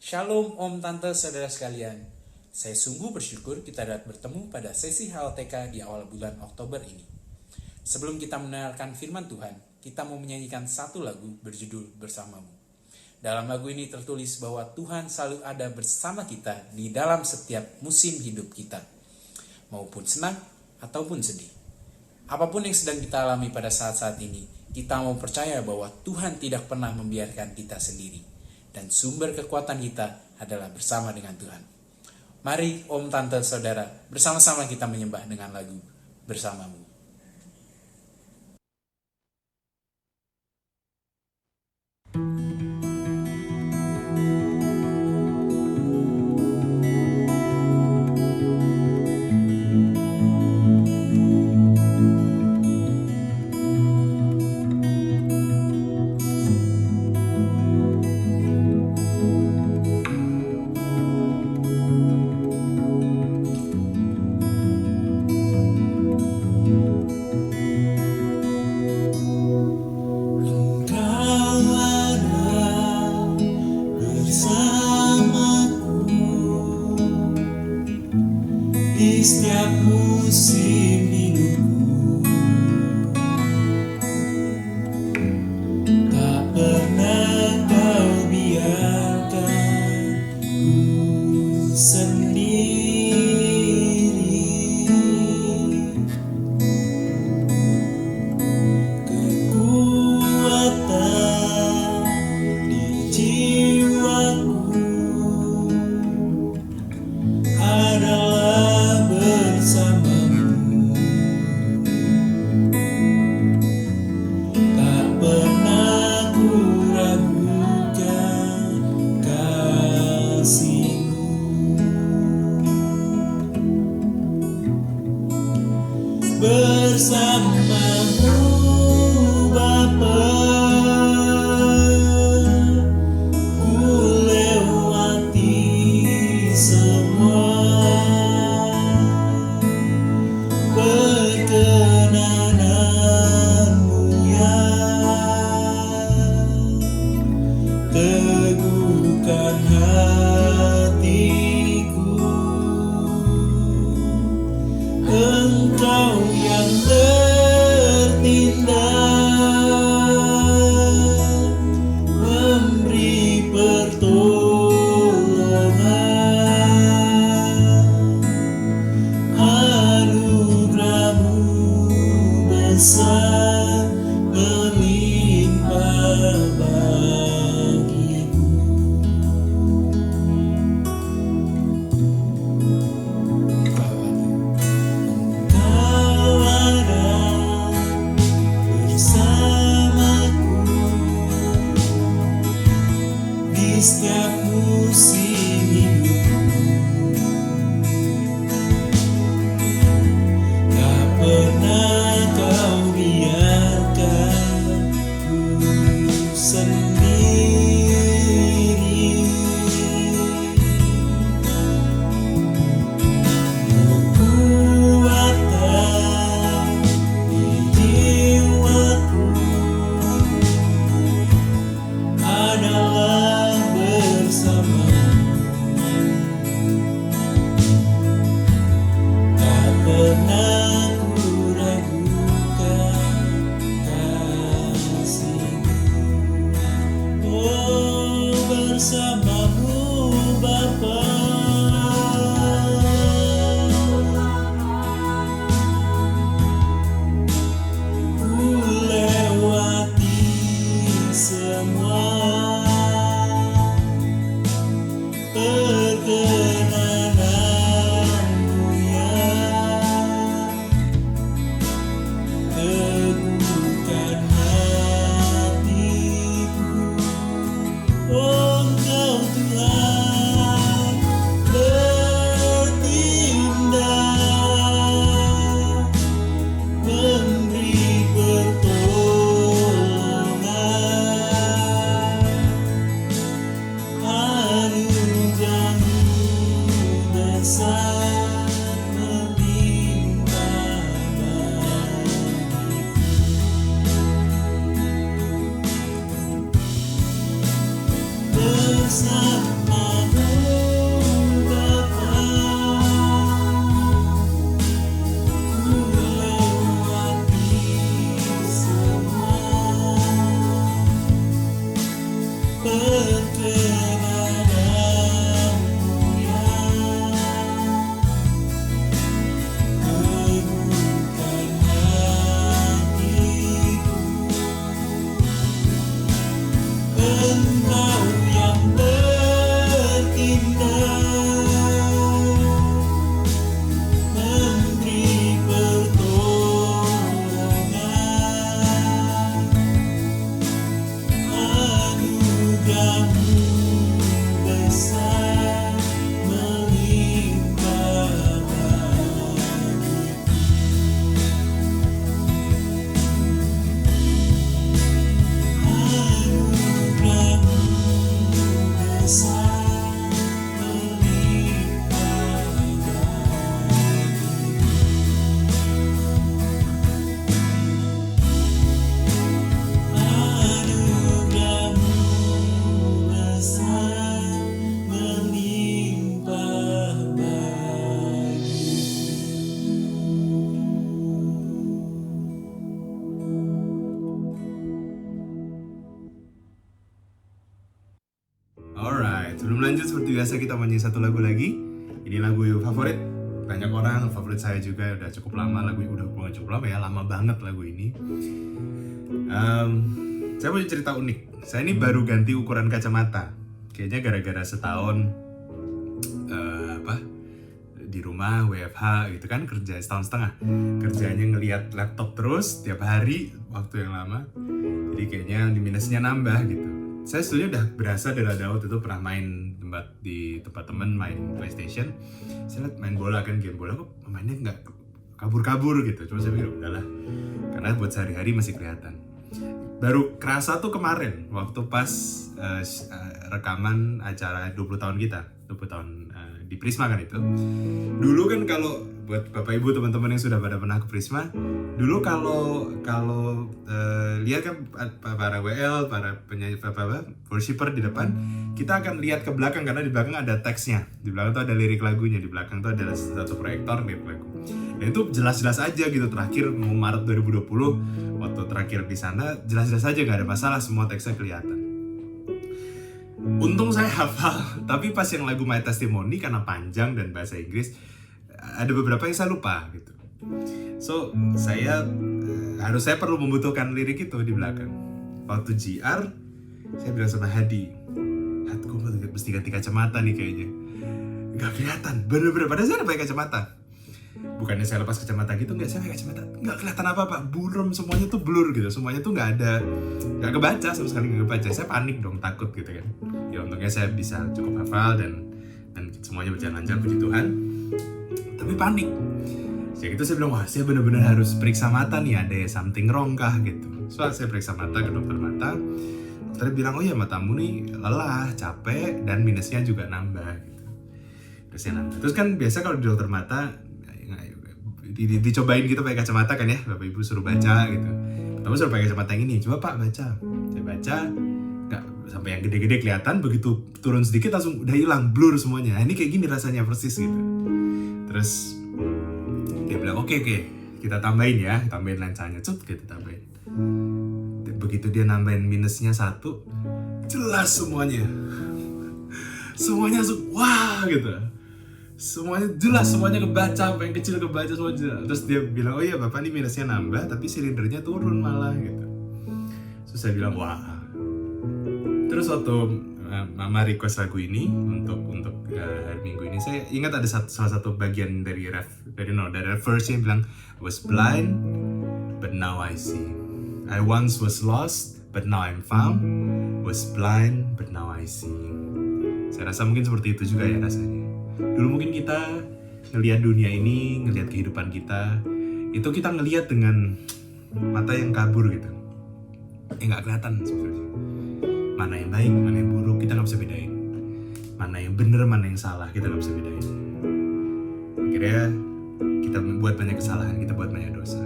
Shalom Om Tante Saudara sekalian. Saya sungguh bersyukur kita dapat bertemu pada sesi HLTK di awal bulan Oktober ini. Sebelum kita mendengarkan firman Tuhan, kita mau menyanyikan satu lagu berjudul Bersamamu. Dalam lagu ini tertulis bahwa Tuhan selalu ada bersama kita di dalam setiap musim hidup kita, maupun senang ataupun sedih. Apapun yang sedang kita alami pada saat-saat ini, kita mau percaya bahwa Tuhan tidak pernah membiarkan kita sendiri. Dan sumber kekuatan kita adalah bersama dengan Tuhan. Mari Om Tante Saudara bersama-sama kita menyembah dengan lagu Bersamamu. Di setiap musim hidupku, tak pernah kau biarkan ku sendiri. Kekuatan di jiwaku adalah bersamamu. Tak pernah ku ragukan kasih-Mu. Bersamamu Bapa, ku lewati semua perkenananmu ya. Teguhkan hatiku, Engkau yang bertindak, memberi pertolongan. Anugerah-Mu besar melimpah bagiku. Engkau ada bersamaku di setiap musim hidupku. Tak pernah kau biarkan ku sendiri. Kekuatan di jiwaku adalah bersamamu. Tak pernah ku ragukan kasih-Mu. Oh, bersamamu Bapa, ku lewati semua perkenananmu ya. Teguhkan hatiku, oh Engkau Tuhan bertindak, memberi pertolongan. Anugerah-Mu besar melimpah bagiku. Bersamamu bersamamu Bapa, ku lewati semua perkenaanmu yang teguhkan hatiku. Engkau yang berindah, memberi pertolongan, anugerahmu besar melimpah bagiku. Anugerahmu besar melimpah bagiku. Anugerahmu besar melimpah Alright, sebelum lanjut seperti biasa kita mau nyanyi satu lagu lagi. Ini lagu favorit banyak orang, favorit saya juga, udah cukup lama lagu ini, bukan cukup lama ya, lama banget lagu ini. Saya punya cerita unik. Saya ini baru ganti ukuran kacamata. Kayaknya gara-gara setahun di rumah WFH gitu kan, kerja setahun setengah. Kerjanya ngelihat laptop terus tiap hari waktu yang lama. Jadi kayaknya minusnya nambah gitu. Saya sebenarnya udah berasa dari waktu itu pernah main di tempat temen main PlayStation. Saya lihat main bola kan, game bola kok mainnya nggak kabur-kabur gitu. Cuma saya pikir udahlah, karena buat sehari-hari masih kelihatan. Baru kerasa tuh kemarin waktu pas rekaman acara 20 tahun kita, 20 tahun di Prisma kan itu. Dulu kan kalau buat Bapak Ibu teman-teman yang sudah pada pernah ke Prisma, dulu kalau lihat kan para WL, para penyanyi, worshipper di depan, kita akan lihat ke belakang karena di belakang ada teksnya. Di belakang tuh ada lirik lagunya, di belakang tuh ada satu proyektor lirik lagu. Dan itu jelas-jelas aja gitu. Terakhir Maret 2020 waktu terakhir di sana jelas-jelas aja, nggak ada masalah, semua teksnya kelihatan. Untung saya hafal, tapi pas yang lagu My Testimony karena panjang dan bahasa Inggris, ada beberapa yang saya lupa gitu. So saya perlu membutuhkan lirik itu di belakang. Waktu GR, saya bilang sama Hadi, gue mesti ganti kacamata nih kayaknya. Gak kelihatan, bener-bener. Padahal saya udah pakai kacamata. Bukannya saya lepas kacamata gitu, nggak, saya pakai kacamata, nggak kelihatan apa-apa, buram, semuanya tuh blur gitu, semuanya tuh nggak kebaca, sama sekali nggak kebaca. Saya panik dong, takut gitu kan. Ya untungnya saya bisa cukup hafal dan semuanya berjalan lancar, puji Tuhan. Tapi panik. Ya gitu saya bilang, wah saya benar-benar harus periksa mata nih, ada something wrong kah gitu. Soalnya saya periksa mata ke dokter mata, dokternya bilang, oh ya matamu nih lelah, capek, dan minusnya juga nambah gitu. Terus kan biasa kalau di dokter mata dicobain gitu pakai kacamata kan ya, Bapak Ibu suruh baca gitu. Pertama suruh pakai kacamata yang ini, coba Pak baca. Saya baca, nggak sampai yang gede-gede kelihatan, begitu turun sedikit langsung udah hilang, blur semuanya. Nah, ini kayak gini rasanya persis gitu. Terus dia bilang oke, kita tambahin ya, tambahin lensanya, kita tambahin. Begitu dia nambahin minusnya 1, jelas semuanya. Semuanya langsung wah gitu. Semuanya jelas, semuanya kebaca, apa yang kecil kebaca semua jelas. Terus dia bilang, oh iya Bapak ini minusnya nambah, tapi silindernya turun malah gitu. Terus saya bilang, wah. Terus waktu Mama request lagu ini untuk hari Minggu ini, saya ingat ada salah satu bagian dari verse yang bilang, I was blind, but now I see. I once was lost, but now I'm found. Was blind, but now I see. Saya rasa mungkin seperti itu juga ya rasanya. Dulu mungkin kita ngelihat dunia ini, ngelihat kehidupan kita, itu kita ngelihat dengan mata yang kabur gitu. Nggak kelihatan sebenarnya. Mana yang baik, mana yang buruk, kita nggak bisa bedain. Mana yang benar, mana yang salah, kita nggak bisa bedain. Akhirnya kita buat banyak kesalahan, kita buat banyak dosa.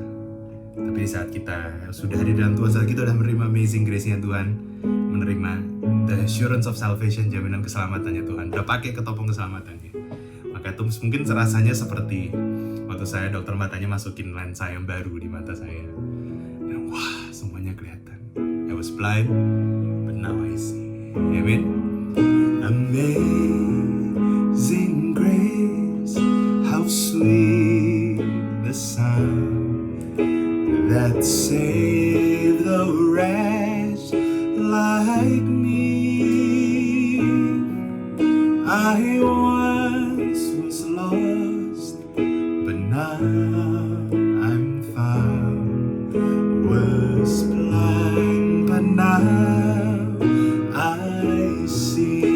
Tapi di saat kita sudah ada dalam Tuhan, saat kita sudah menerima amazing grace-nya Tuhan, menerima the assurance of salvation, jaminan keselamatannya Tuhan, udah pakai ketopong keselamatannya. Maka itu mungkin rasanya seperti waktu saya dokter matanya masukin lensa yang baru di mata saya. Dan wah, semuanya kelihatan. I was blind, but now I see. Amen. Amazing grace, how sweet the sound that saved a wretch like me. I once was lost, but now I'm found. Was blind, but now I see.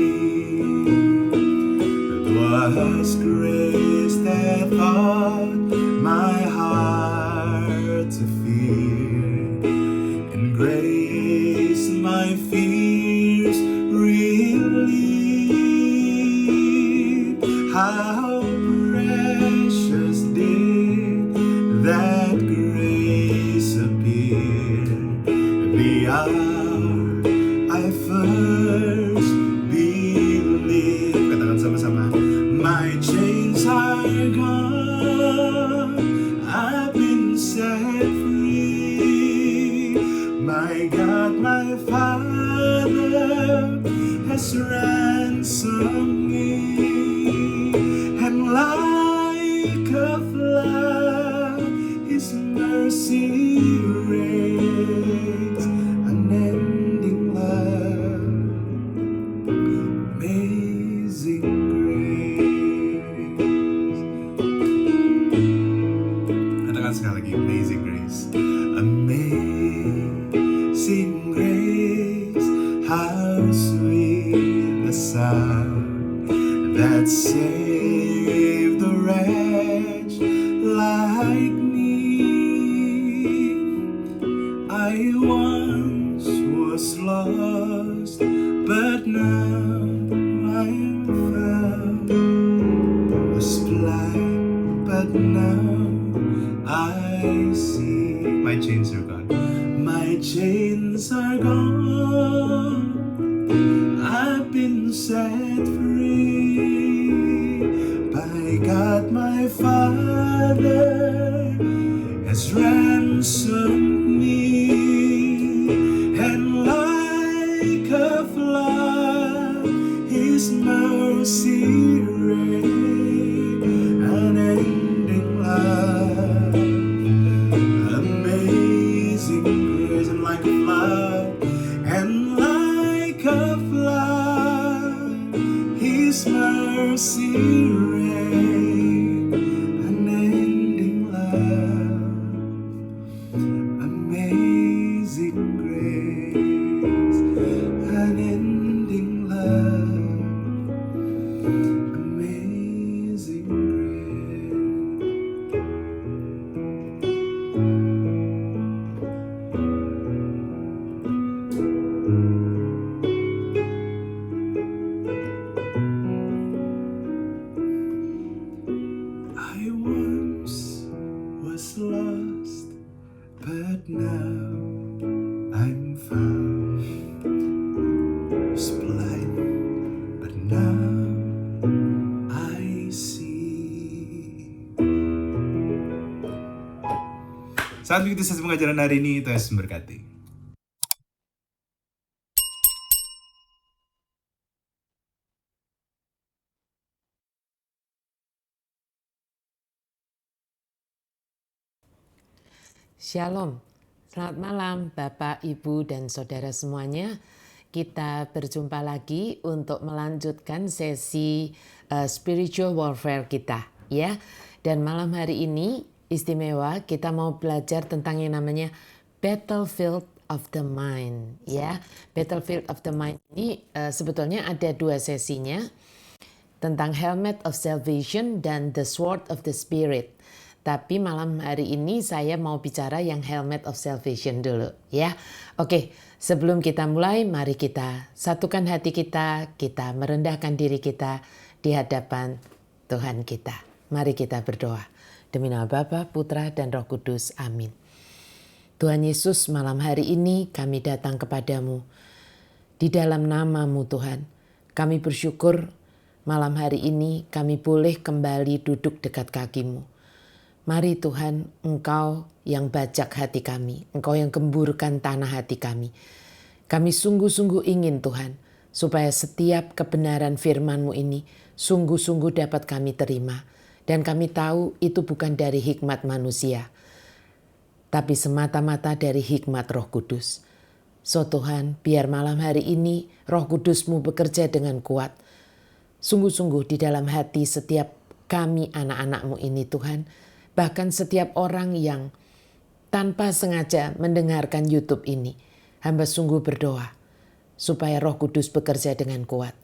It was grace that taught my heart to fear, and grace my fears relieved. How precious did that grace appear the hour I first believed. Katakan sama-sama. My chains are gone, I've been set free. My God, my Father has ransomed me, and like a flood His mercy reigns, unending love, amazing grace. Katakan sekali lagi, amazing grace. Amazing grace, how sweet the sound that saved a wretch like me. I once was lost, but now I'm found. Was blind, but now I see. My chains are gone. My chains are gone. I've been set free by God, my Father has ransomed me, and like a flood His mercy reigns, unending love, amazing grace, and like a flood, and like a flood His mercy reigns, unending love, amazing grace, unending love, amazing grace. I once was lost, but now I'm found. Was blind, but now I see. Saat begitu sesi pengajaran hari ini, Tuhan Yesus memberkati. Shalom, selamat malam Bapak, Ibu, dan Saudara semuanya. Kita berjumpa lagi untuk melanjutkan sesi spiritual warfare kita, ya. Dan malam hari ini istimewa, kita mau belajar tentang yang namanya battlefield of the mind, ya. Battlefield of the mind ini sebetulnya ada dua sesinya, tentang helmet of salvation dan the sword of the spirit. Tapi malam hari ini saya mau bicara yang helmet of salvation dulu, ya. Oke, sebelum kita mulai, mari kita satukan hati kita merendahkan diri kita di hadapan Tuhan kita. Mari kita berdoa. Demi nama Bapa, Putra, dan Roh Kudus. Amin. Tuhan Yesus, malam hari ini kami datang kepadamu Di dalam nama-Mu Tuhan, kami bersyukur malam hari ini kami boleh kembali duduk dekat kaki-Mu. Mari Tuhan, Engkau yang bajak hati kami, Engkau yang gemburkan tanah hati kami. Kami sungguh-sungguh ingin Tuhan, supaya setiap kebenaran firman-Mu ini sungguh-sungguh dapat kami terima. Dan kami tahu itu bukan dari hikmat manusia, tapi semata-mata dari hikmat Roh Kudus. So Tuhan, biar malam hari ini Roh Kudus-Mu bekerja dengan kuat. Sungguh-sungguh di dalam hati setiap kami anak-anak-Mu ini Tuhan. Bahkan setiap orang yang tanpa sengaja mendengarkan YouTube ini. Hamba sungguh berdoa supaya Roh Kudus bekerja dengan kuat.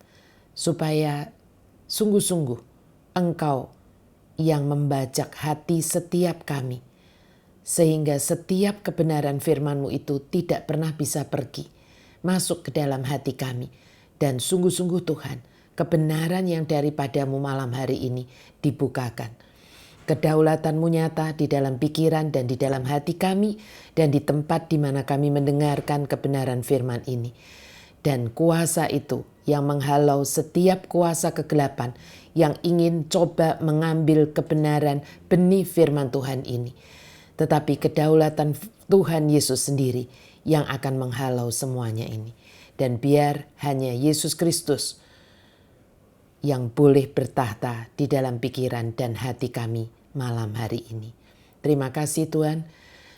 Supaya sungguh-sungguh Engkau yang membajak hati setiap kami. Sehingga setiap kebenaran firman-Mu itu tidak pernah bisa pergi. Masuk ke dalam hati kami. Dan sungguh-sungguh Tuhan, kebenaran yang daripada-Mu malam hari ini dibukakan. Kedaulatan-Mu nyata di dalam pikiran dan di dalam hati kami. Dan di tempat di mana kami mendengarkan kebenaran firman ini. Dan kuasa itu yang menghalau setiap kuasa kegelapan yang ingin coba mengambil kebenaran benih firman Tuhan ini. Tetapi kedaulatan Tuhan Yesus sendiri yang akan menghalau semuanya ini. Dan biar hanya Yesus Kristus yang boleh bertahta di dalam pikiran dan hati kami malam hari ini. Terima kasih Tuhan,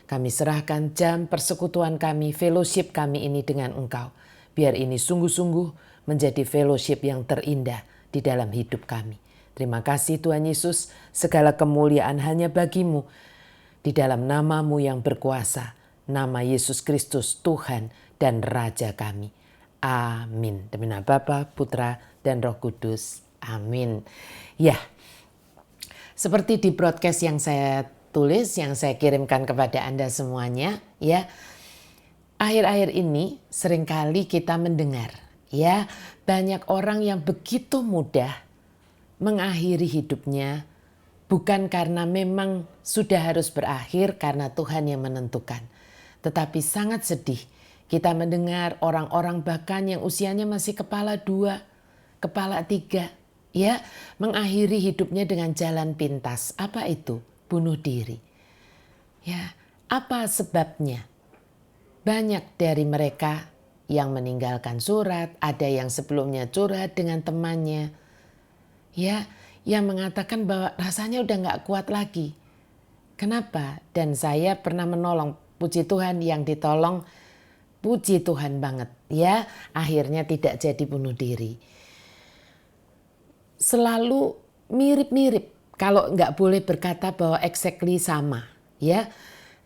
kami serahkan jam persekutuan kami, fellowship kami ini dengan Engkau. Biar ini sungguh-sungguh menjadi fellowship yang terindah di dalam hidup kami. Terima kasih Tuhan Yesus, segala kemuliaan hanya bagi-Mu. Di dalam nama-Mu yang berkuasa, nama Yesus Kristus Tuhan dan Raja kami. Amin. Demi nama Bapa, Putra, dan Roh Kudus. Amin. Ya, seperti di broadcast yang saya tulis, yang saya kirimkan kepada Anda semuanya, ya. Akhir-akhir ini seringkali kita mendengar, ya, banyak orang yang begitu mudah mengakhiri hidupnya bukan karena memang sudah harus berakhir karena Tuhan yang menentukan. Tetapi sangat sedih kita mendengar orang-orang bahkan yang usianya masih kepala 2, kepala 3, ya, mengakhiri hidupnya dengan jalan pintas. Apa itu? Bunuh diri. Ya, apa sebabnya? Banyak dari mereka yang meninggalkan surat, ada yang sebelumnya curhat dengan temannya, ya, yang mengatakan bahwa rasanya udah gak kuat lagi. Kenapa? Dan saya pernah menolong, puji Tuhan yang ditolong, puji Tuhan banget, ya, akhirnya tidak jadi bunuh diri. Selalu mirip-mirip, kalau gak boleh berkata bahwa exactly sama, ya.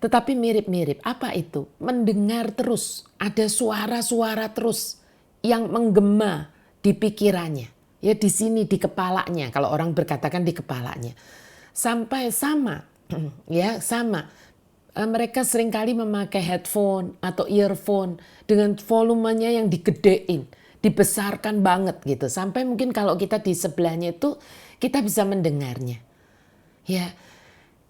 Tetapi mirip-mirip. Apa itu? Mendengar terus. Ada suara-suara terus yang menggema di pikirannya. Ya di sini di kepalanya. Kalau orang berkatakan di kepalanya. Sampai sama. Ya sama. Mereka seringkali memakai headphone atau earphone dengan volumenya yang digedein. Dibesarkan banget gitu. Sampai mungkin kalau kita di sebelahnya itu kita bisa mendengarnya. Ya.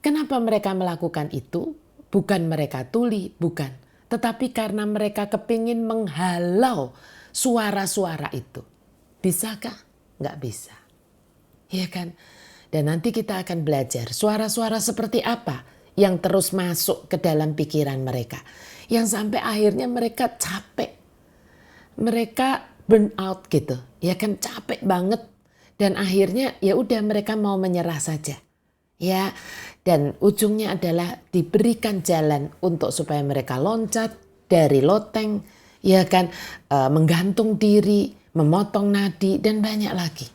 Kenapa mereka melakukan itu? Bukan mereka tuli, bukan. Tetapi karena mereka kepingin menghalau suara-suara itu. Bisakah? Nggak bisa. Iya kan? Dan nanti kita akan belajar suara-suara seperti apa yang terus masuk ke dalam pikiran mereka. Yang sampai akhirnya mereka capek. Mereka burn out gitu. Ya kan, capek banget. Dan akhirnya ya udah mereka mau menyerah saja. Ya, dan ujungnya adalah diberikan jalan untuk supaya mereka loncat dari loteng, ya kan, menggantung diri, memotong nadi dan banyak lagi.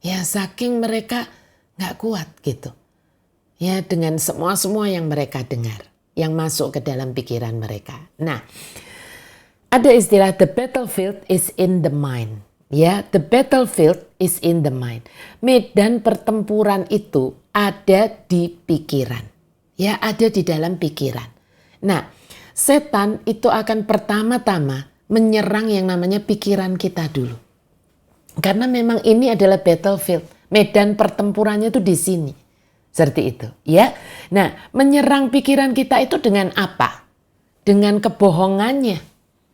Ya, saking mereka nggak kuat gitu. Ya, dengan semua yang mereka dengar, yang masuk ke dalam pikiran mereka. Nah, ada istilah the battlefield is in the mind. Ya, the battlefield is in the mind. Medan pertempuran itu ada di pikiran. Ya, ada di dalam pikiran. Nah, setan itu akan pertama-tama menyerang yang namanya pikiran kita dulu. Karena memang ini adalah battlefield. Medan pertempurannya itu di sini. Seperti itu, ya. Nah, menyerang pikiran kita itu dengan apa? Dengan kebohongannya.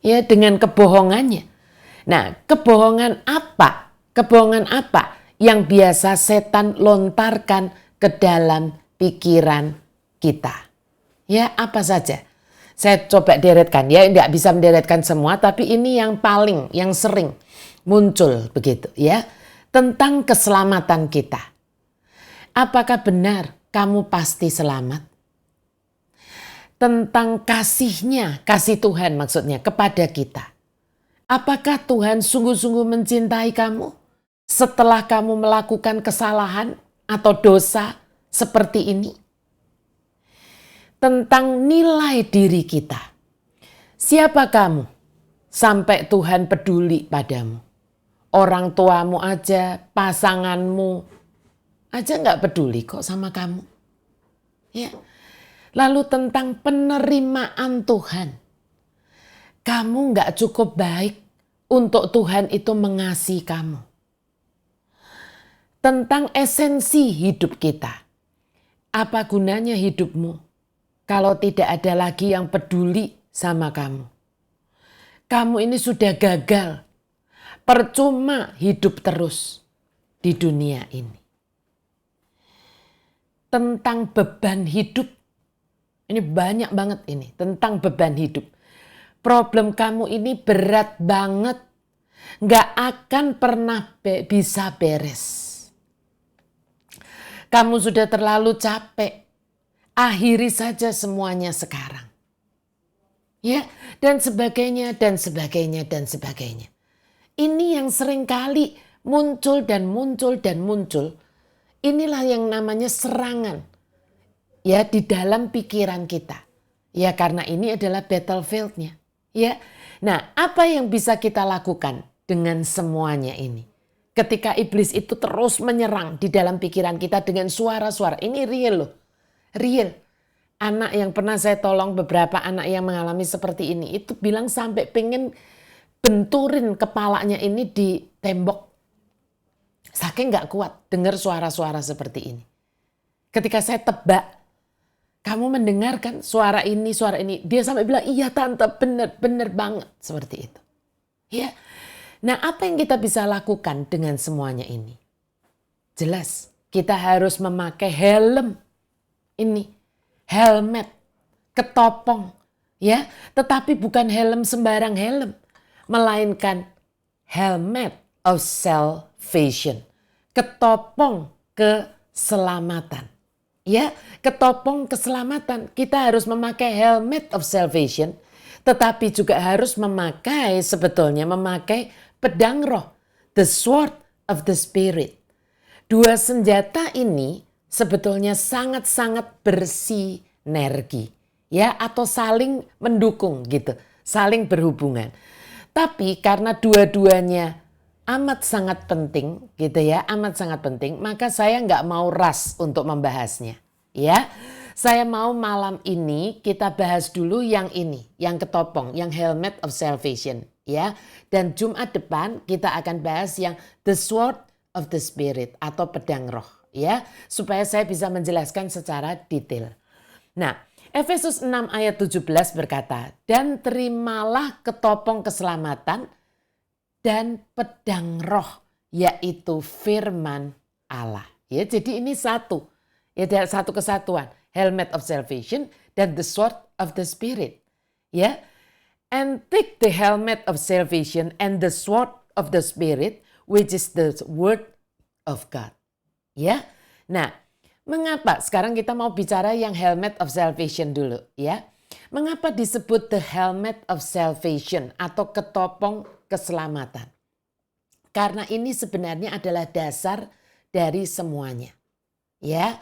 Ya, dengan kebohongannya. Nah, kebohongan apa? Kebohongan apa yang biasa setan lontarkan ke dalam pikiran kita? Ya, apa saja? Saya coba deretkan ya, tidak bisa menderetkan semua, tapi ini yang paling, yang sering muncul begitu ya. Tentang keselamatan kita. Apakah benar kamu pasti selamat? Tentang kasihnya, kasih Tuhan maksudnya kepada kita. Apakah Tuhan sungguh-sungguh mencintai kamu setelah kamu melakukan kesalahan atau dosa seperti ini? Tentang nilai diri kita. Siapa kamu sampai Tuhan peduli padamu? Orang tuamu aja, pasanganmu aja nggak peduli kok sama kamu. Ya. Lalu tentang penerimaan Tuhan. Kamu nggak cukup baik untuk Tuhan itu mengasihi kamu. Tentang esensi hidup kita. Apa gunanya hidupmu kalau tidak ada lagi yang peduli sama kamu? Kamu ini sudah gagal. Percuma hidup terus di dunia ini. Tentang beban hidup. Ini banyak banget ini. Tentang beban hidup. Problem kamu ini berat banget. Nggak akan pernah bisa beres. Kamu sudah terlalu capek. Akhiri saja semuanya sekarang. Ya, dan sebagainya, dan sebagainya, dan sebagainya. Ini yang sering kali muncul dan muncul dan muncul. Inilah yang namanya serangan. Ya, di dalam pikiran kita. Ya, karena ini adalah battlefield-nya. Ya. Nah, apa yang bisa kita lakukan dengan semuanya ini? Ketika iblis itu terus menyerang di dalam pikiran kita dengan suara-suara. Ini real loh. Real. Anak yang pernah saya tolong, beberapa anak yang mengalami seperti ini, itu bilang sampai pengen benturin kepalanya ini di tembok. Saking gak kuat dengar suara-suara seperti ini. Ketika saya tebak, kamu mendengarkan suara ini. Dia sampai bilang, iya tante, benar banget. Seperti itu. Ya. Nah, apa yang kita bisa lakukan dengan semuanya ini? Jelas, kita harus memakai helm. Ini, helmet, ketopong. Ya, tetapi bukan helm sembarang helm. Melainkan helmet of salvation. Ketopong keselamatan. Ya, ketopong keselamatan. Kita harus memakai helmet of salvation. Tetapi juga harus memakai pedang roh. The sword of the spirit. Dua senjata ini sebetulnya sangat-sangat bersinergi. Ya, atau saling mendukung gitu. Saling berhubungan. Tapi karena dua-duanya amat sangat penting gitu ya, amat sangat penting, maka saya nggak mau rush untuk membahasnya. Ya, saya mau malam ini kita bahas dulu yang ini, yang ketopong, yang helmet of salvation. Ya, dan Jumat depan kita akan bahas yang the sword of the spirit atau pedang roh. Ya, supaya saya bisa menjelaskan secara detail. Nah, Efesus 6 ayat 17 berkata, dan terimalah ketopong keselamatan dan pedang roh, yaitu firman Allah. Ya, jadi ini satu. Ya, satu kesatuan. Helmet of salvation dan the sword of the spirit. Ya. And take the helmet of salvation and the sword of the spirit, which is the word of God. Ya. Nah, mengapa? Sekarang kita mau bicara yang helmet of salvation dulu, ya. Mengapa disebut the helmet of salvation atau ketopong keselamatan? Karena ini sebenarnya adalah dasar dari semuanya. Ya.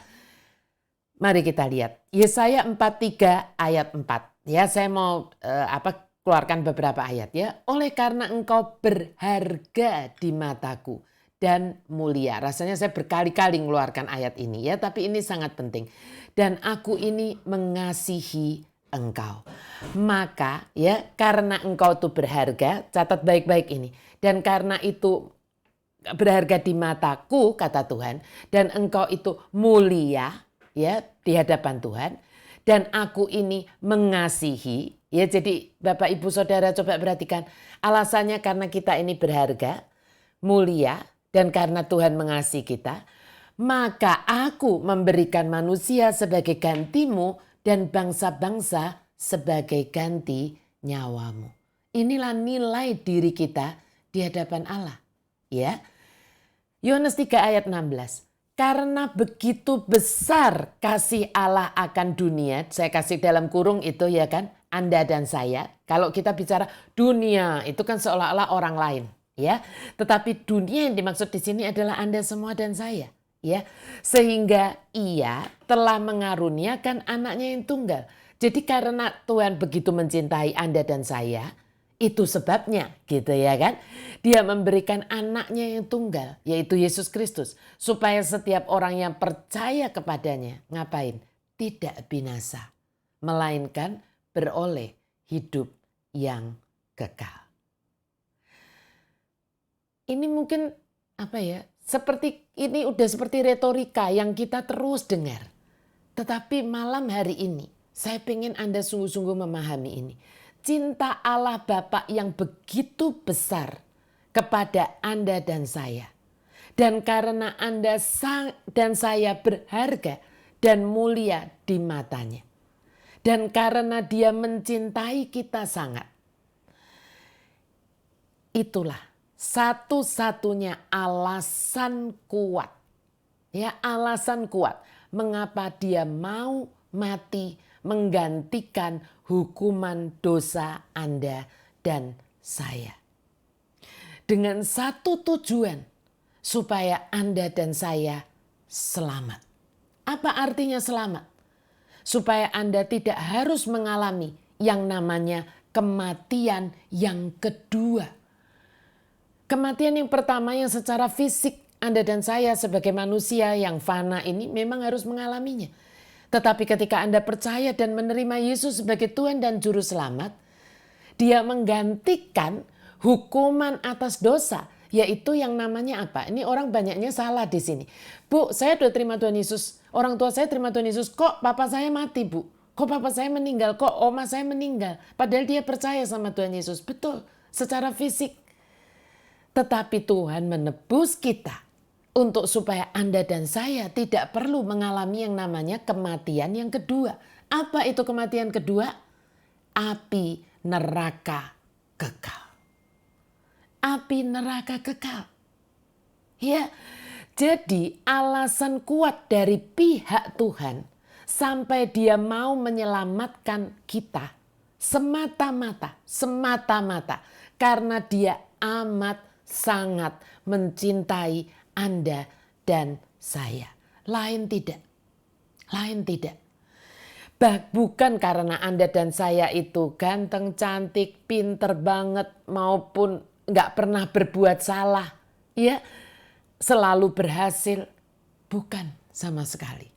Mari kita lihat. Yesaya 43 ayat 4. Ya, saya mau keluarkan beberapa ayat ya. Oleh karena engkau berharga di mataku dan mulia. Rasanya saya berkali-kali mengeluarkan ayat ini ya, tapi ini sangat penting. Dan aku ini mengasihi engkau. Maka ya, karena engkau itu berharga, catat baik-baik ini. Dan karena itu berharga di mataku, kata Tuhan, dan engkau itu mulia ya di hadapan Tuhan, dan aku ini mengasihi. Ya, jadi Bapak Ibu Saudara coba perhatikan, alasannya karena kita ini berharga, mulia, dan karena Tuhan mengasihi kita, maka aku memberikan manusia sebagai gantimu dan bangsa-bangsa sebagai ganti nyawamu. Inilah nilai diri kita di hadapan Allah. Ya. Yohanes 3 ayat 16. Karena begitu besar kasih Allah akan dunia, saya kasih dalam kurung itu ya kan, Anda dan saya. Kalau kita bicara dunia itu kan seolah-olah orang lain, ya. Tetapi dunia yang dimaksud di sini adalah Anda semua dan saya, ya. Sehingga Ia telah mengaruniakan anaknya yang tunggal. Jadi karena Tuhan begitu mencintai Anda dan saya, itu sebabnya gitu ya kan. Dia memberikan anaknya yang tunggal, yaitu Yesus Kristus. Supaya setiap orang yang percaya kepadanya, ngapain? Tidak binasa. Melainkan beroleh hidup yang kekal. Ini mungkin ini udah seperti retorika yang kita terus dengar. Tetapi malam hari ini, saya ingin Anda sungguh-sungguh memahami ini. Cinta Allah Bapa yang begitu besar kepada Anda dan saya. Dan karena Anda dan saya berharga dan mulia di matanya. Dan karena Dia mencintai kita sangat. Itulah satu-satunya alasan kuat. Ya, alasan kuat mengapa Dia mau mati menggantikan hukuman dosa Anda dan saya. Dengan satu tujuan, supaya Anda dan saya selamat. Apa artinya selamat? Supaya Anda tidak harus mengalami yang namanya kematian yang kedua. Kematian yang pertama yang secara fisik Anda dan saya sebagai manusia yang fana ini memang harus mengalaminya. Tetapi ketika Anda percaya dan menerima Yesus sebagai Tuhan dan Juru Selamat, Dia menggantikan hukuman atas dosa, yaitu yang namanya apa? Ini orang banyaknya salah di sini. Bu, saya sudah terima Tuhan Yesus. Orang tua saya terima Tuhan Yesus. Kok papa saya mati, Bu? Kok papa saya meninggal? Kok oma saya meninggal? Padahal dia percaya sama Tuhan Yesus. Betul, secara fisik. Tetapi Tuhan menebus kita untuk supaya Anda dan saya tidak perlu mengalami yang namanya kematian yang kedua. Apa itu kematian kedua? Api neraka kekal. Api neraka kekal. Ya, jadi alasan kuat dari pihak Tuhan sampai Dia mau menyelamatkan kita semata-mata karena Dia amat sangat mencintai Anda dan saya. Lain tidak. Bukan karena Anda dan saya itu ganteng, cantik, pinter banget maupun nggak pernah berbuat salah, ya, selalu berhasil. Bukan sama sekali.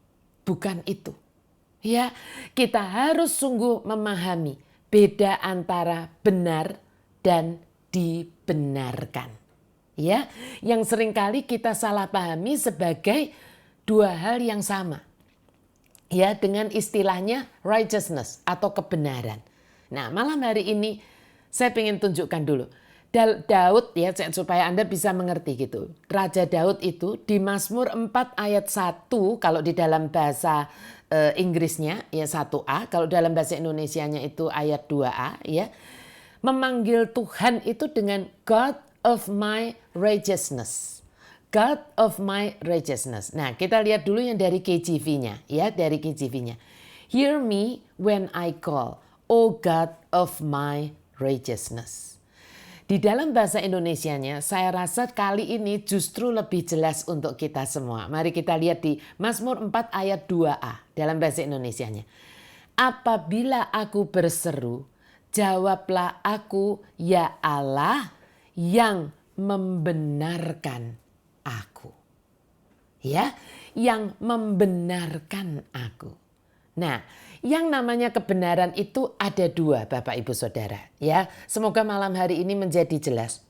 Bukan itu. Ya, kita harus sungguh memahami beda antara benar dan dibenarkan. Ya, yang seringkali kita salah pahami sebagai dua hal yang sama. Ya, dengan istilahnya righteousness atau kebenaran. Nah, malam hari ini saya ingin tunjukkan dulu. Daud ya, supaya Anda bisa mengerti gitu. Raja Daud itu di Mazmur 4 ayat 1 kalau di dalam bahasa Inggrisnya ya 1a, kalau dalam bahasa Indonesianya itu ayat 2a ya. Memanggil Tuhan itu dengan God of my righteousness. God of my righteousness. Nah, kita lihat dulu yang dari KJV-nya ya, dari KJV-nya. Hear me when I call, O God of my righteousness. Di dalam bahasa Indonesianya, saya rasa kali ini justru lebih jelas untuk kita semua. Mari kita lihat di Mazmur 4 ayat 2a dalam bahasa Indonesianya. Apabila aku berseru, jawablah aku, ya Allah, yang membenarkan aku. Ya, yang membenarkan aku. Nah, yang namanya kebenaran itu ada dua, Bapak Ibu Saudara. Ya, semoga malam hari ini menjadi jelas.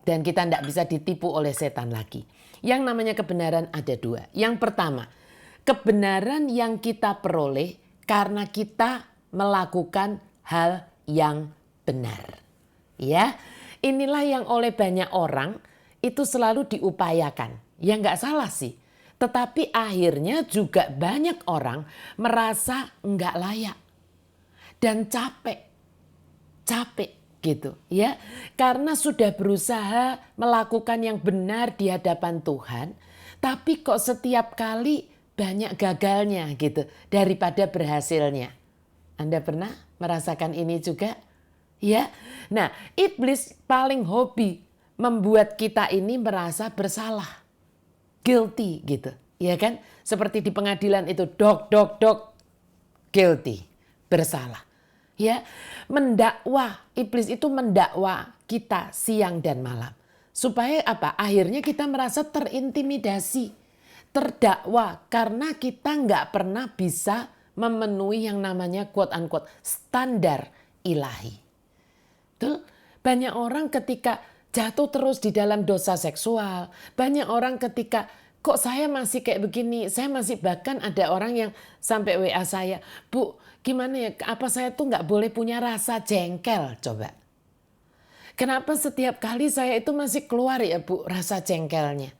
Dan kita tidak bisa ditipu oleh setan lagi. Yang namanya kebenaran ada dua. Yang pertama, kebenaran yang kita peroleh karena kita melakukan hal yang benar. Ya, inilah yang oleh banyak orang itu selalu diupayakan. Ya nggak salah sih. Tetapi akhirnya juga banyak orang merasa nggak layak dan capek gitu ya. Karena sudah berusaha melakukan yang benar di hadapan Tuhan, tapi kok setiap kali banyak gagalnya gitu daripada berhasilnya. Anda pernah merasakan ini juga? Ya. Nah, iblis paling hobi membuat kita ini merasa bersalah. Guilty gitu, ya kan? Seperti di pengadilan itu, dog, guilty, bersalah. Ya, mendakwa, iblis itu mendakwa kita siang dan malam. Supaya apa? Akhirnya kita merasa terintimidasi, terdakwa karena kita nggak pernah bisa memenuhi yang namanya quote unquote standar ilahi. Betul? Banyak orang ketika jatuh terus di dalam dosa seksual. Banyak orang ketika kok saya masih kayak begini. Saya masih bahkan ada orang yang sampai WA saya. Bu gimana ya apa saya tuh nggak boleh punya rasa jengkel coba. Kenapa setiap kali saya itu masih keluar ya Bu rasa jengkelnya.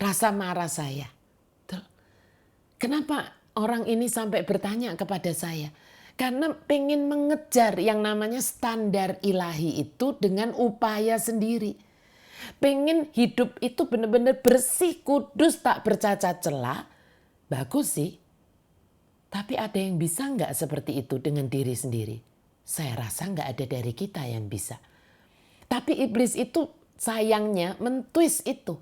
Rasa marah saya. Betul? Kenapa orang ini sampai bertanya kepada saya? Karena pengen mengejar yang namanya standar ilahi itu dengan upaya sendiri. Pengen hidup itu benar-benar bersih, kudus, tak bercacat celah. Bagus sih. Tapi ada yang bisa nggak seperti itu dengan diri sendiri? Saya rasa nggak ada dari kita yang bisa. Tapi iblis itu sayangnya mentwist itu.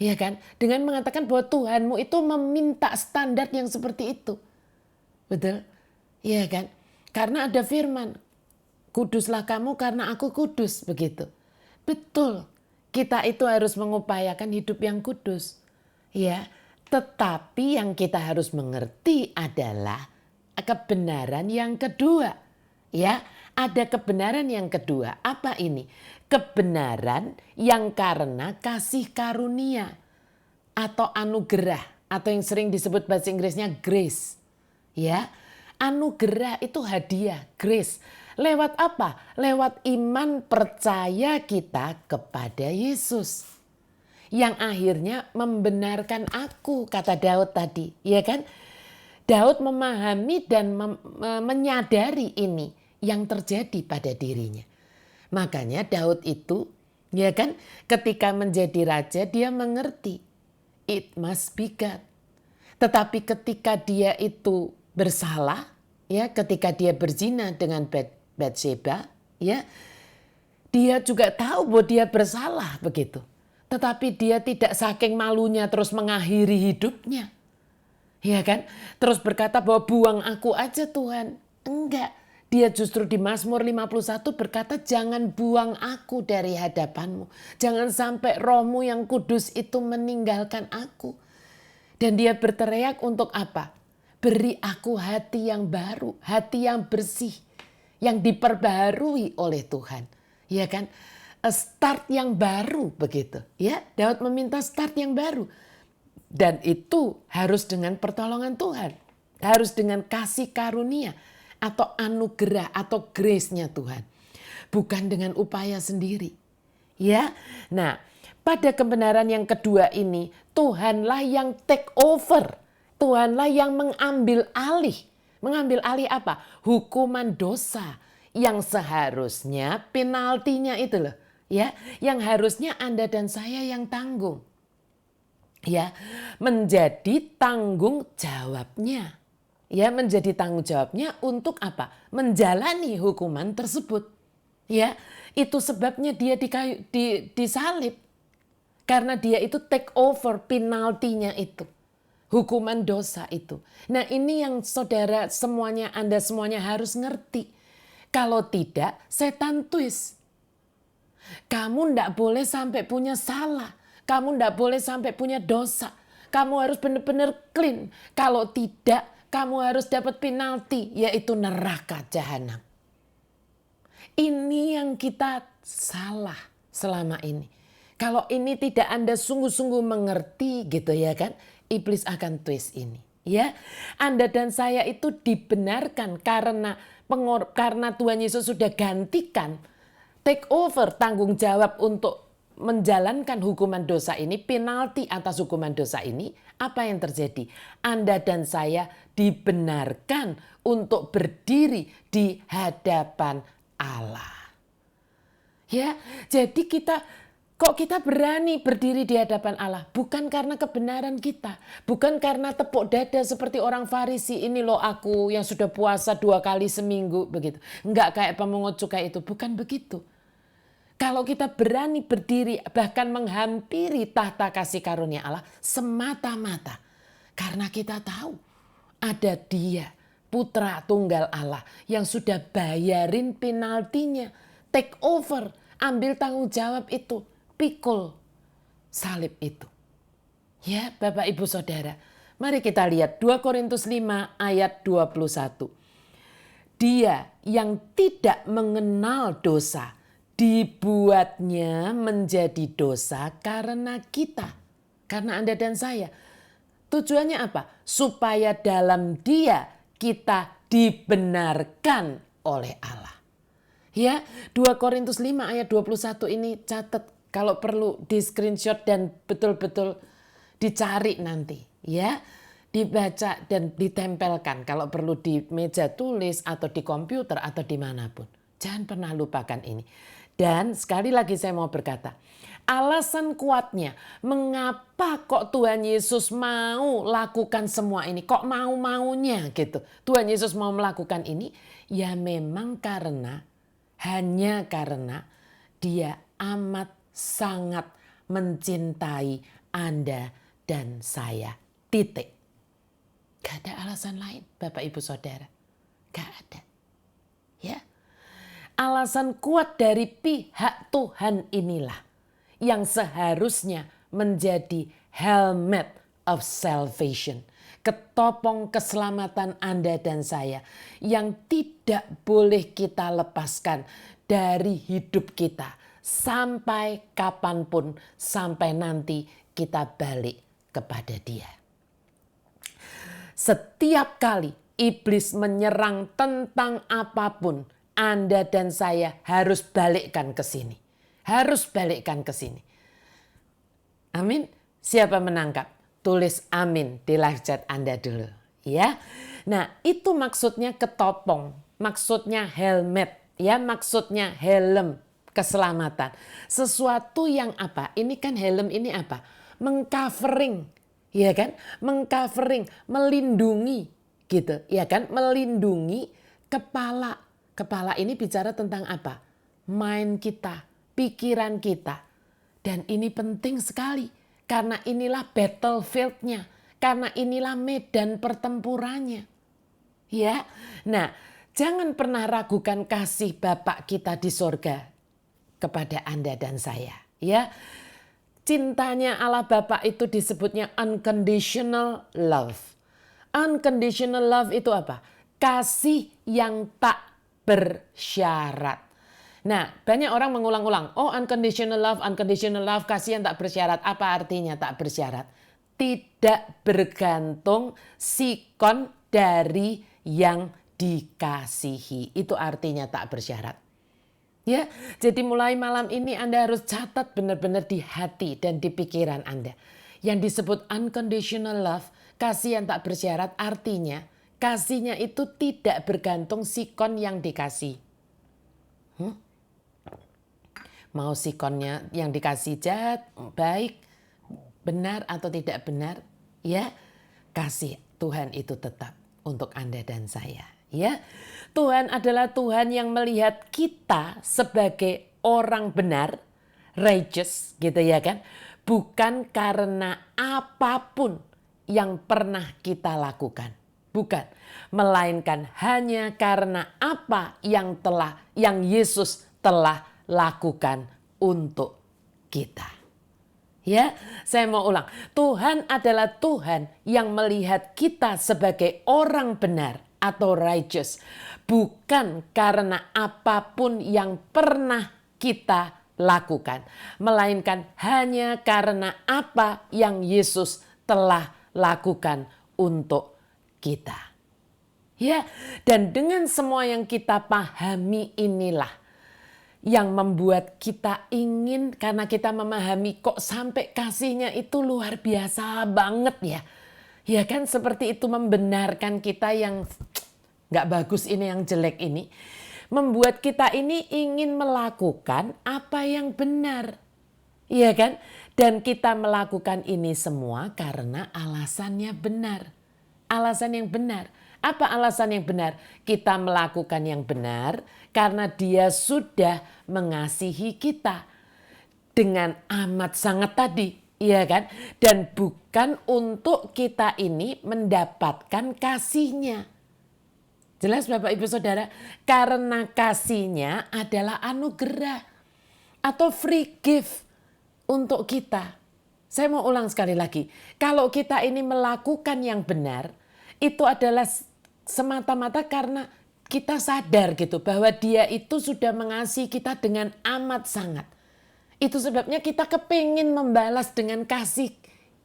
Ya kan? Dengan mengatakan bahwa Tuhanmu itu meminta standar yang seperti itu. Betul? Iya kan? Karena ada firman, kuduslah kamu karena aku kudus, begitu. Betul, kita itu harus mengupayakan hidup yang kudus. Ya, tetapi yang kita harus mengerti adalah kebenaran yang kedua. Ya, ada kebenaran yang kedua. Apa ini? Kebenaran yang karena kasih karunia atau anugerah atau yang sering disebut bahasa Inggrisnya grace. Ya, anugerah itu hadiah, grace. Lewat apa? Lewat iman percaya kita kepada Yesus. Yang akhirnya membenarkan aku, kata Daud tadi. Ya kan? Daud memahami dan menyadari ini yang terjadi pada dirinya. Makanya Daud itu, ya kan? Ketika menjadi raja dia mengerti. It must be God. Tetapi ketika dia itu bersalah, ya, ketika dia berzina dengan Bathsheba, ya, dia juga tahu bahwa dia bersalah begitu. Tetapi dia tidak saking malunya terus mengakhiri hidupnya. Ya kan? Terus berkata bahwa buang aku aja Tuhan. Enggak. Dia justru di Mazmur 51 berkata jangan buang aku dari hadapanmu. Jangan sampai rohmu yang kudus itu meninggalkan aku. Dan dia berteriak untuk apa? Beri aku hati yang baru, hati yang bersih, yang diperbaharui oleh Tuhan. Ya kan? A start yang baru begitu. Ya, Daud meminta start yang baru. Dan itu harus dengan pertolongan Tuhan. Harus dengan kasih karunia atau anugerah atau grace-nya Tuhan. Bukan dengan upaya sendiri. Ya. Nah, pada kebenaran yang kedua ini, Tuhanlah yang take over. Tuhanlah yang mengambil alih. Mengambil alih apa? Hukuman dosa yang seharusnya penaltinya itu loh. Ya, yang harusnya Anda dan saya yang tanggung. Ya, menjadi tanggung jawabnya. Ya, menjadi tanggung jawabnya untuk apa? Menjalani hukuman tersebut. Ya, itu sebabnya dia disalib. Karena dia itu take over penaltinya itu. Hukuman dosa itu. Nah ini yang saudara semuanya, Anda semuanya harus ngerti. Kalau tidak, setan twist. Kamu ndak boleh sampai punya salah. Kamu ndak boleh sampai punya dosa. Kamu harus benar-benar clean. Kalau tidak, kamu harus dapat penalti, yaitu neraka jahanam. Ini yang kita salah selama ini. Kalau ini tidak Anda sungguh-sungguh mengerti gitu ya kan, iblis akan twist ini. Ya, Anda dan saya itu dibenarkan karena Tuhan Yesus sudah gantikan, take over tanggung jawab untuk menjalankan hukuman dosa ini, penalti atas hukuman dosa ini. Apa yang terjadi? Anda dan saya dibenarkan untuk berdiri di hadapan Allah. Ya, jadi kok kita berani berdiri di hadapan Allah? Bukan karena kebenaran kita. Bukan karena tepuk dada seperti orang Farisi. Ini loh aku yang sudah puasa 2 kali seminggu. Begitu. Enggak kayak pemungut cukai itu. Bukan begitu. Kalau kita berani berdiri bahkan menghampiri tahta kasih karunia Allah. Semata-mata. Karena kita tahu ada Dia, Putra Tunggal Allah. Yang sudah bayarin penaltinya. Take over. Ambil tanggung jawab itu. Pikul salib itu. Ya, Bapak Ibu Saudara. Mari kita lihat 2 Korintus 5 ayat 21. Dia yang tidak mengenal dosa dibuatnya menjadi dosa karena kita. Karena Anda dan saya. Tujuannya apa? Supaya dalam Dia kita dibenarkan oleh Allah. Ya, 2 Korintus 5 ayat 21 ini catat. Kalau perlu di screenshot dan betul-betul dicari nanti. Ya, dibaca dan ditempelkan. Kalau perlu di meja tulis atau di komputer atau dimanapun. Jangan pernah lupakan ini. Dan sekali lagi saya mau berkata. Alasan kuatnya mengapa kok Tuhan Yesus mau lakukan semua ini. Kok mau-maunya gitu. Tuhan Yesus mau melakukan ini. Ya memang hanya karena Dia amat sangat mencintai Anda dan saya. Titik. Gak ada alasan lain Bapak Ibu Saudara. Gak ada. Ya. Alasan kuat dari pihak Tuhan inilah yang seharusnya menjadi helmet of salvation. Ketopong keselamatan Anda dan saya yang tidak boleh kita lepaskan dari hidup kita sampai kapanpun, sampai nanti kita balik kepada Dia. Setiap kali iblis menyerang tentang apapun, Anda dan saya harus balikkan ke sini. Harus balikkan ke sini. Amin. Siapa menangkap? Tulis amin di live chat Anda dulu. Ya. Nah, itu maksudnya ketopong. Maksudnya helmet. Ya, maksudnya helm keselamatan. Sesuatu yang apa? Ini kan helm ini apa? Mengcovering. Ya kan? Mengcovering, melindungi gitu. Ya kan? Melindungi kepala. Kepala ini bicara tentang apa? Mind kita, pikiran kita. Dan ini penting sekali. Karena inilah battlefield-nya. Karena inilah medan pertempurannya. Ya. Nah, jangan pernah ragukan kasih Bapak kita di sorga kepada Anda dan saya. Ya. Cintanya Allah Bapa itu disebutnya unconditional love. Unconditional love itu apa? Kasih yang tak bersyarat. Nah, banyak orang mengulang-ulang. Oh, unconditional love, kasih yang tak bersyarat. Apa artinya tak bersyarat? Tidak bergantung sikon dari yang dikasihi. Itu artinya tak bersyarat. Ya, jadi mulai malam ini Anda harus catat benar-benar di hati dan di pikiran Anda. Yang disebut unconditional love, kasih yang tak bersyarat, artinya kasihnya itu tidak bergantung sikon yang dikasih. Mau sikonnya yang dikasih jahat, baik, benar atau tidak benar, ya kasih Tuhan itu tetap untuk Anda dan saya. Ya, Tuhan adalah Tuhan yang melihat kita sebagai orang benar, righteous, gitu ya kan? Bukan karena apapun yang pernah kita lakukan, bukan, melainkan hanya karena apa yang Yesus telah lakukan untuk kita. Ya, saya mau ulang. Tuhan adalah Tuhan yang melihat kita sebagai orang benar atau righteous. Bukan karena apapun yang pernah kita lakukan. Melainkan hanya karena apa yang Yesus telah lakukan untuk kita. Ya, dan dengan semua yang kita pahami inilah yang membuat kita ingin, karena kita memahami kok sampai kasihnya itu luar biasa banget ya. Ya kan, seperti itu membenarkan kita yang gak bagus ini, yang jelek ini. Membuat kita ini ingin melakukan apa yang benar. Iya kan? Dan kita melakukan ini semua karena alasannya benar. Alasan yang benar. Apa alasan yang benar? Kita melakukan yang benar karena Dia sudah mengasihi kita dengan amat sangat tadi, iya kan? Dan bukan untuk kita ini mendapatkan kasihnya. Jelas Bapak Ibu Saudara? Karena kasihnya adalah anugerah atau free gift untuk kita. Saya mau ulang sekali lagi. Kalau kita ini melakukan yang benar, itu adalah semata-mata karena kita sadar gitu bahwa Dia itu sudah mengasihi kita dengan amat sangat. Itu sebabnya kita kepingin membalas dengan kasih,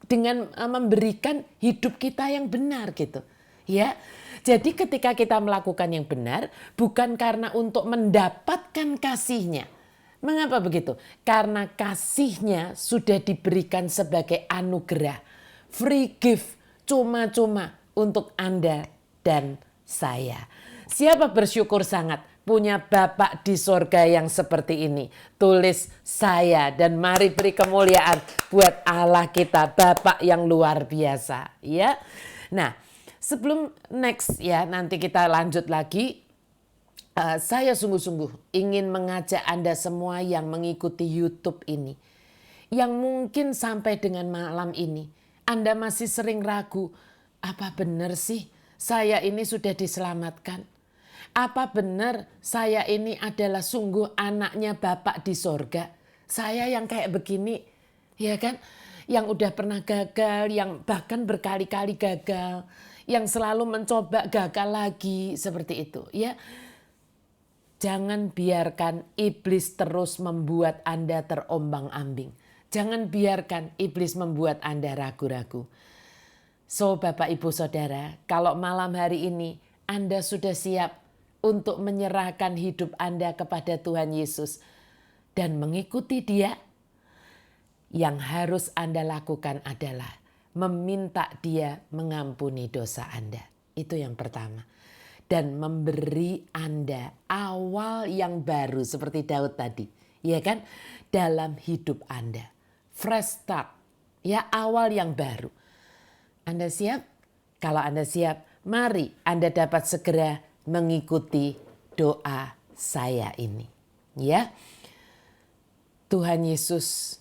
dengan memberikan hidup kita yang benar gitu. Ya, jadi ketika kita melakukan yang benar bukan karena untuk mendapatkan kasihnya. Mengapa begitu? Karena kasihnya sudah diberikan sebagai anugerah, free gift, cuma-cuma untuk Anda dan saya. Siapa bersyukur sangat punya Bapak di sorga yang seperti ini? Tulis saya dan mari beri kemuliaan buat Allah kita, Bapak yang luar biasa. Ya. Nah, sebelum next ya, nanti kita lanjut lagi. Saya sungguh-sungguh ingin mengajak Anda semua yang mengikuti YouTube ini, yang mungkin sampai dengan malam ini Anda masih sering ragu, apa benar sih saya ini sudah diselamatkan? Apa benar saya ini adalah sungguh anaknya Bapak di sorga? Saya yang kayak begini, ya kan? Yang udah pernah gagal, yang bahkan berkali-kali gagal, yang selalu mencoba gagal lagi, seperti itu. Ya, jangan biarkan iblis terus membuat Anda terombang-ambing. Jangan biarkan iblis membuat Anda ragu-ragu. So Bapak Ibu Saudara, kalau malam hari ini Anda sudah siap untuk menyerahkan hidup Anda kepada Tuhan Yesus dan mengikuti Dia, yang harus Anda lakukan adalah meminta Dia mengampuni dosa Anda. Itu yang pertama. Dan memberi Anda awal yang baru seperti Daud tadi. Ya kan? Dalam hidup Anda. Fresh start. Ya, awal yang baru. Anda siap? Kalau Anda siap, mari Anda dapat segera mengikuti doa saya ini. Ya. Tuhan Yesus,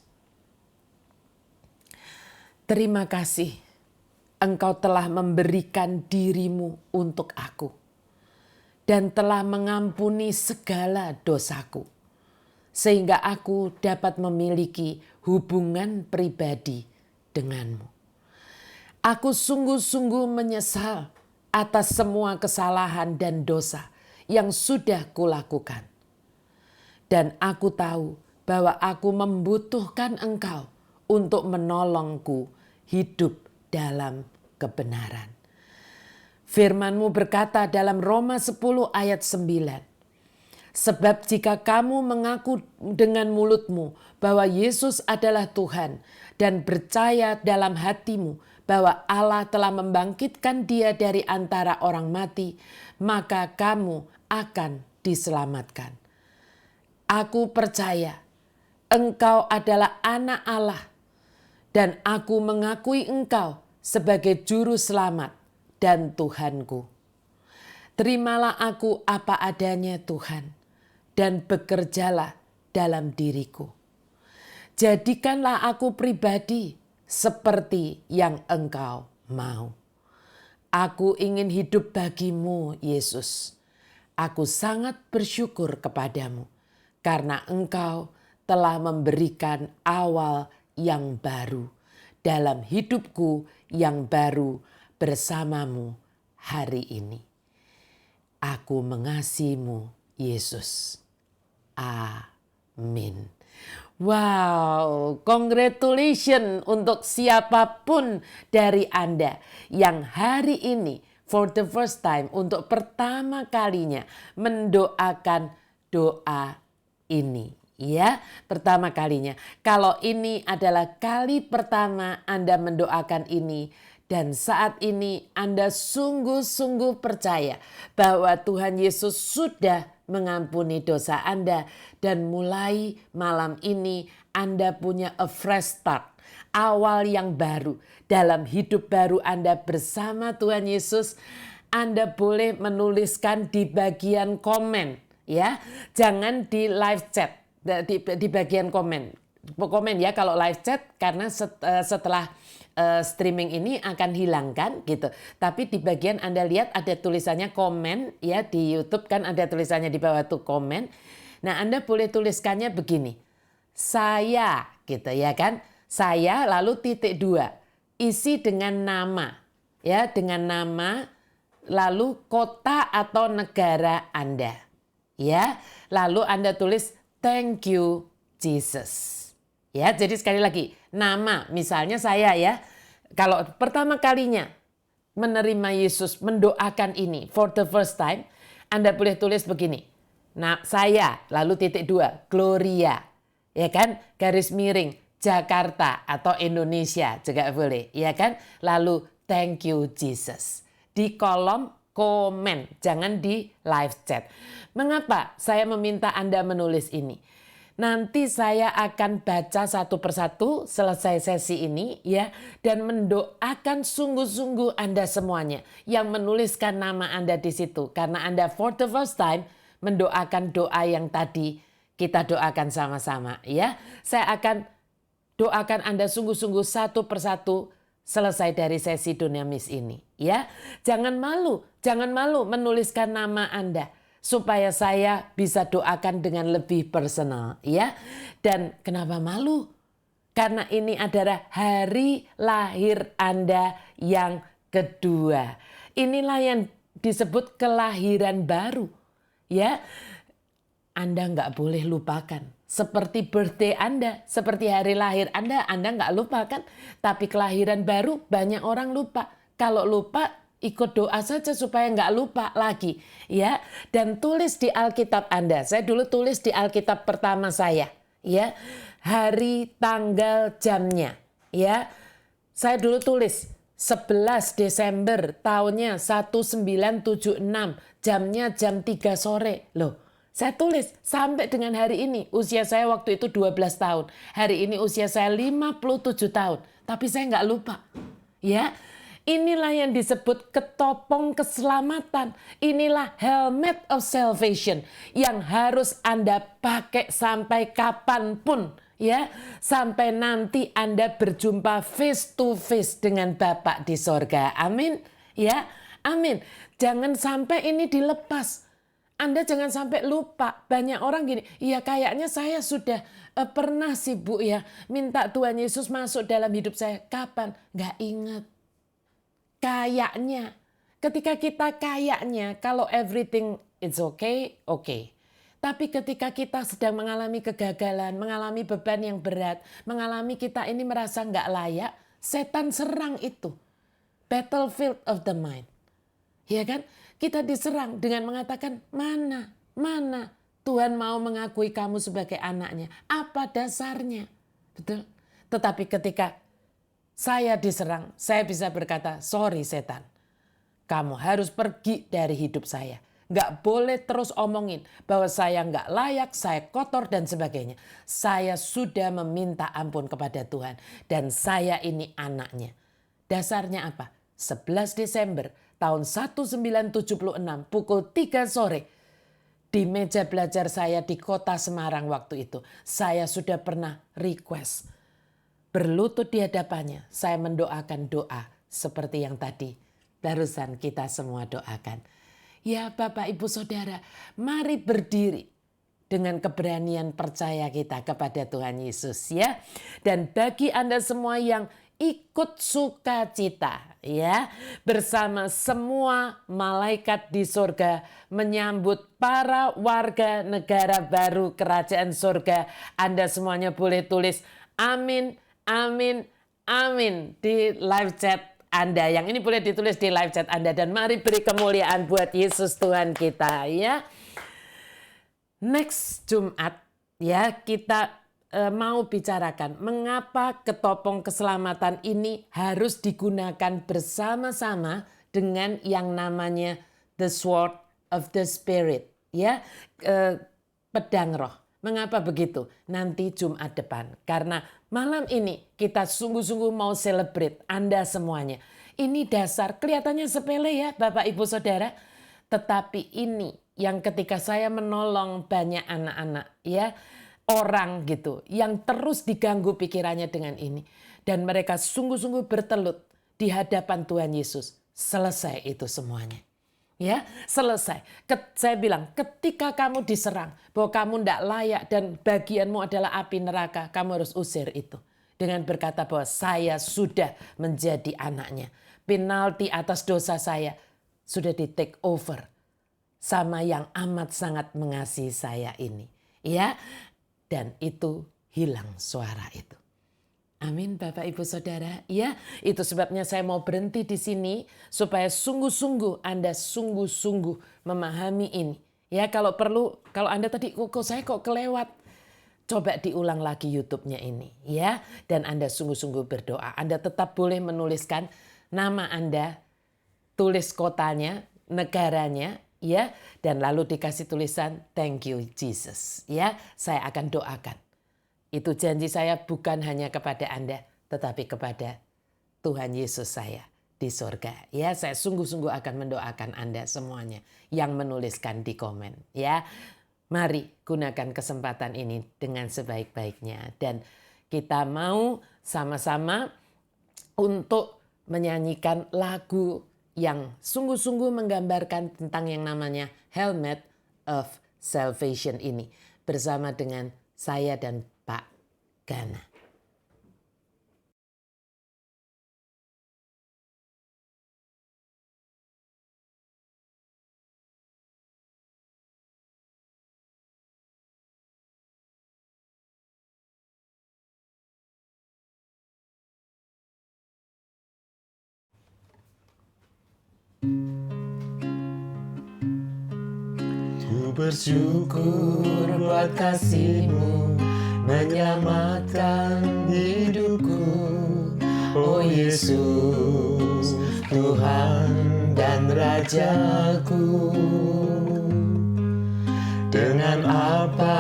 terima kasih Engkau telah memberikan dirimu untuk aku dan telah mengampuni segala dosaku, sehingga aku dapat memiliki hubungan pribadi denganmu. Aku sungguh-sungguh menyesal atas semua kesalahan dan dosa yang sudah kulakukan. Dan aku tahu bahwa aku membutuhkan Engkau untuk menolongku hidup dalam kebenaran. Firman-Mu berkata dalam Roma 10 ayat 9. Sebab jika kamu mengaku dengan mulutmu bahwa Yesus adalah Tuhan dan percaya dalam hatimu bahwa Allah telah membangkitkan Dia dari antara orang mati, maka kamu akan diselamatkan. Aku percaya Engkau adalah anak Allah dan aku mengakui Engkau sebagai juru selamat dan Tuhanku. Terimalah aku apa adanya Tuhan dan bekerjalah dalam diriku. Jadikanlah aku pribadi seperti yang Engkau mau. Aku ingin hidup bagimu, Yesus. Aku sangat bersyukur kepadamu karena Engkau telah memberikan awal yang baru dalam hidupku yang baru bersamamu hari ini. Aku mengasihimu, Yesus. Amin. Wow, congratulations untuk siapapun dari Anda yang hari ini for the first time, untuk pertama kalinya mendoakan doa ini. Ya, pertama kalinya. Kalau ini adalah kali pertama Anda mendoakan ini, dan saat ini Anda sungguh-sungguh percaya bahwa Tuhan Yesus sudah mengampuni dosa Anda, dan mulai malam ini Anda punya a fresh start, awal yang baru dalam hidup baru Anda bersama Tuhan Yesus. Anda boleh menuliskan di bagian komen, ya, jangan di live chat. Di bagian komen ya kalau live chat, karena setelah streaming ini akan hilangkan gitu. Tapi di bagian Anda lihat ada tulisannya komen, ya, di YouTube kan ada tulisannya di bawah tuh komen. Nah, Anda boleh tuliskannya begini, saya gitu ya kan, saya lalu titik 2, isi dengan nama, ya, dengan nama lalu kota atau negara Anda, ya, lalu Anda tulis thank you Jesus. Ya, jadi sekali lagi, nama misalnya saya, ya. Kalau pertama kalinya menerima Yesus, mendoakan ini for the first time, Anda boleh tulis begini. Nah, saya lalu titik 2, Gloria. Ya kan? Garis miring Jakarta atau Indonesia juga boleh, ya kan? Lalu thank you Jesus. Di kolom komen, jangan di live chat. Mengapa saya meminta Anda menulis ini? Nanti saya akan baca satu persatu selesai sesi ini, ya, dan mendoakan sungguh-sungguh Anda semuanya yang menuliskan nama Anda di situ, karena Anda for the first time mendoakan doa yang tadi kita doakan sama-sama, ya. Saya akan doakan Anda sungguh-sungguh satu persatu selesai dari sesi Dunamis ini, ya. Jangan malu menuliskan nama Anda supaya saya bisa doakan dengan lebih personal, ya. Dan kenapa malu? Karena ini adalah hari lahir Anda yang kedua. Inilah yang disebut kelahiran baru, ya. Anda nggak boleh lupakan. Seperti birthday Anda, seperti hari lahir Anda nggak lupakan. Tapi kelahiran baru banyak orang lupa. Kalau lupa, ikut doa saja supaya nggak lupa lagi, ya. Dan tulis di Alkitab Anda. Saya dulu tulis di Alkitab pertama saya, ya, hari, tanggal, jamnya, ya. Saya dulu tulis 11 Desember tahunnya 1976, jamnya jam 3 sore. Loh, saya tulis sampai dengan hari ini. Usia saya waktu itu 12 tahun. Hari ini usia saya 57 tahun. Tapi saya nggak lupa, ya. Inilah yang disebut ketopong keselamatan. Inilah helmet of salvation yang harus Anda pakai sampai kapanpun, ya. Sampai nanti Anda berjumpa face to face dengan Bapa di sorga. Amin, ya. Amin. Jangan sampai ini dilepas. Anda jangan sampai lupa. Banyak orang gini, iya kayaknya saya sudah pernah sih Bu, ya, minta Tuhan Yesus masuk dalam hidup saya. Kapan? Nggak ingat. Kayaknya. Ketika kita kayaknya, kalau everything it's okay, okay. Tapi ketika kita sedang mengalami kegagalan, mengalami beban yang berat, mengalami kita ini merasa nggak layak, setan serang itu. Battlefield of the mind. Ya kan? Kita diserang dengan mengatakan, mana Tuhan mau mengakui kamu sebagai anaknya. Apa dasarnya? Betul? Tetapi ketika saya diserang, saya bisa berkata, sorry setan. Kamu harus pergi dari hidup saya. Nggak boleh terus omongin bahwa saya nggak layak, saya kotor dan sebagainya. Saya sudah meminta ampun kepada Tuhan. Dan saya ini anaknya. Dasarnya apa? 11 Desember tahun 1976 pukul 3 sore. Di meja belajar saya di kota Semarang waktu itu. Saya sudah pernah request. Berlutut di hadapannya, saya mendoakan doa seperti yang tadi barusan kita semua doakan. Ya Bapak Ibu Saudara, mari berdiri dengan keberanian percaya kita kepada Tuhan Yesus, ya. Dan bagi Anda semua yang ikut sukacita, ya, bersama semua malaikat di surga menyambut para warga negara baru kerajaan surga. Anda semuanya boleh tulis amin, amin, amin di live chat Anda. Yang ini boleh ditulis di live chat Anda. Dan mari beri kemuliaan buat Yesus Tuhan kita ya. Next Jumat ya kita mau bicarakan mengapa ketopong keselamatan ini harus digunakan bersama-sama dengan yang namanya the sword of the spirit ya, pedang roh. Mengapa begitu? Nanti Jumat depan. Karena malam ini kita sungguh-sungguh mau celebrate Anda semuanya. Ini dasar kelihatannya sepele ya Bapak Ibu Saudara, tetapi ini yang ketika saya menolong banyak anak-anak ya, orang gitu yang terus diganggu pikirannya dengan ini dan mereka sungguh-sungguh bertelut di hadapan Tuhan Yesus. Selesai itu semuanya. Ya, selesai. Saya bilang ketika kamu diserang bahwa kamu tidak layak dan bagianmu adalah api neraka, kamu harus usir itu dengan berkata bahwa saya sudah menjadi anaknya. Penalti atas dosa saya sudah di take over sama yang amat sangat mengasihi saya ini. Ya. Dan itu hilang suara itu. Amin Bapak Ibu Saudara. Ya, itu sebabnya saya mau berhenti di sini supaya sungguh-sungguh Anda sungguh-sungguh memahami ini. Ya, kalau perlu, kalau Anda tadi saya kok kelewat, coba diulang lagi YouTube-nya ini ya. Dan Anda sungguh-sungguh berdoa. Anda tetap boleh menuliskan nama Anda, tulis kotanya, negaranya, ya, dan lalu dikasih tulisan thank you Jesus ya, saya akan doakan. Itu janji saya bukan hanya kepada Anda tetapi kepada Tuhan Yesus saya di surga ya. Saya sungguh-sungguh akan mendoakan Anda semuanya yang menuliskan di komen ya. Mari gunakan kesempatan ini dengan sebaik-baiknya dan kita mau sama-sama untuk menyanyikan lagu yang sungguh-sungguh menggambarkan tentang yang namanya Helmet of Salvation ini bersama dengan saya dan Pak Gana. Ku bersyukur buat kasih-Mu menyelamatkan hidupku. Oh Yesus, Tuhan dan Rajaku. Dengan apa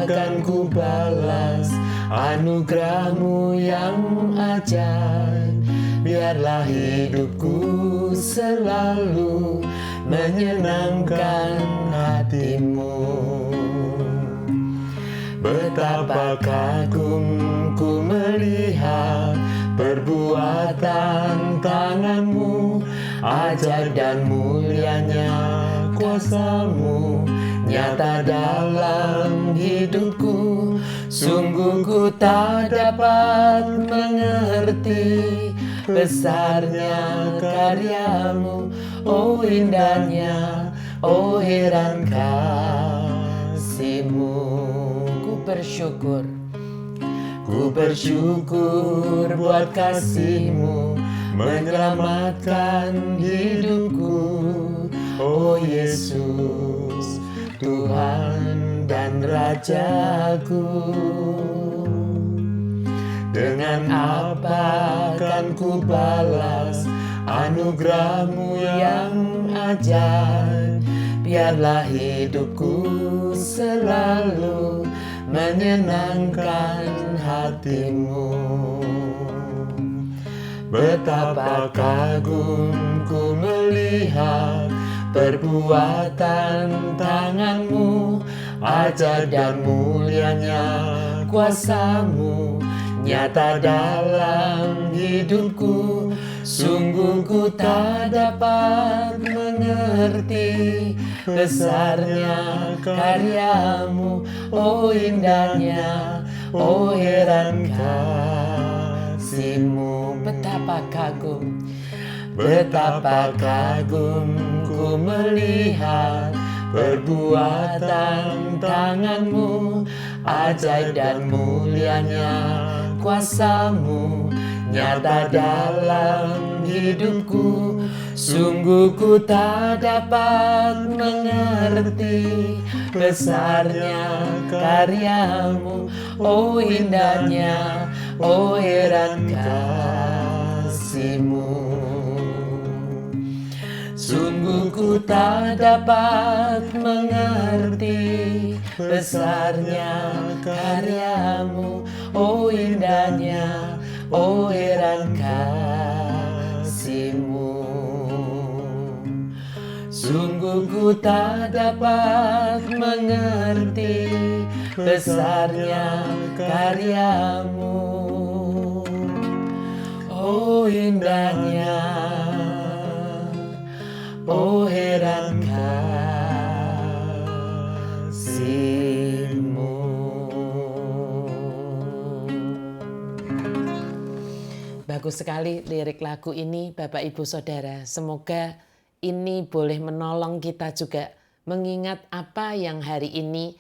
akan ku balas anugerah-Mu yang ajaib? Biarlah hidupku selalu menyenangkan hati-Mu. Betapa kagum ku melihat perbuatan tangan-Mu, ajaib dan mulianya kuasa-Mu nyata dalam hidupku. Sungguh ku tak dapat mengerti besarnya karya-Mu, oh indahnya, oh heran kasih-Mu. Ku bersyukur buat kasih-Mu menyelamatkan hidupku. Oh Yesus, Tuhan dan Rajaku. Dengan apa akan ku balas anugerah-Mu yang ajaib? Biarlah hidupku selalu menyenangkan hati-Mu. Betapa kagum ku melihat perbuatan tangan-Mu, ajaib dan mulianya kuasa-Mu nyata dalam hidupku. Sungguh ku tak dapat mengerti besarnya karya-Mu, oh indahnya, oh heran kasih-Mu. Betapa kagum ku melihat perbuatan tangan-Mu, ajaib dan mulianya kuasa-Mu nyata dalam hidupku. Sungguh ku tak dapat mengerti besarnya karyamu, oh indahnya, oh heran kasihmu. Sungguh ku tak dapat mengerti besarnya karyamu, oh indahnya, oh heran kasihmu. Sungguh ku tak dapat mengerti besarnya karyamu, oh indahnya, oh heran kasihmu. Bagus sekali lirik lagu ini Bapak Ibu Saudara. Semoga ini boleh menolong kita juga mengingat apa yang hari ini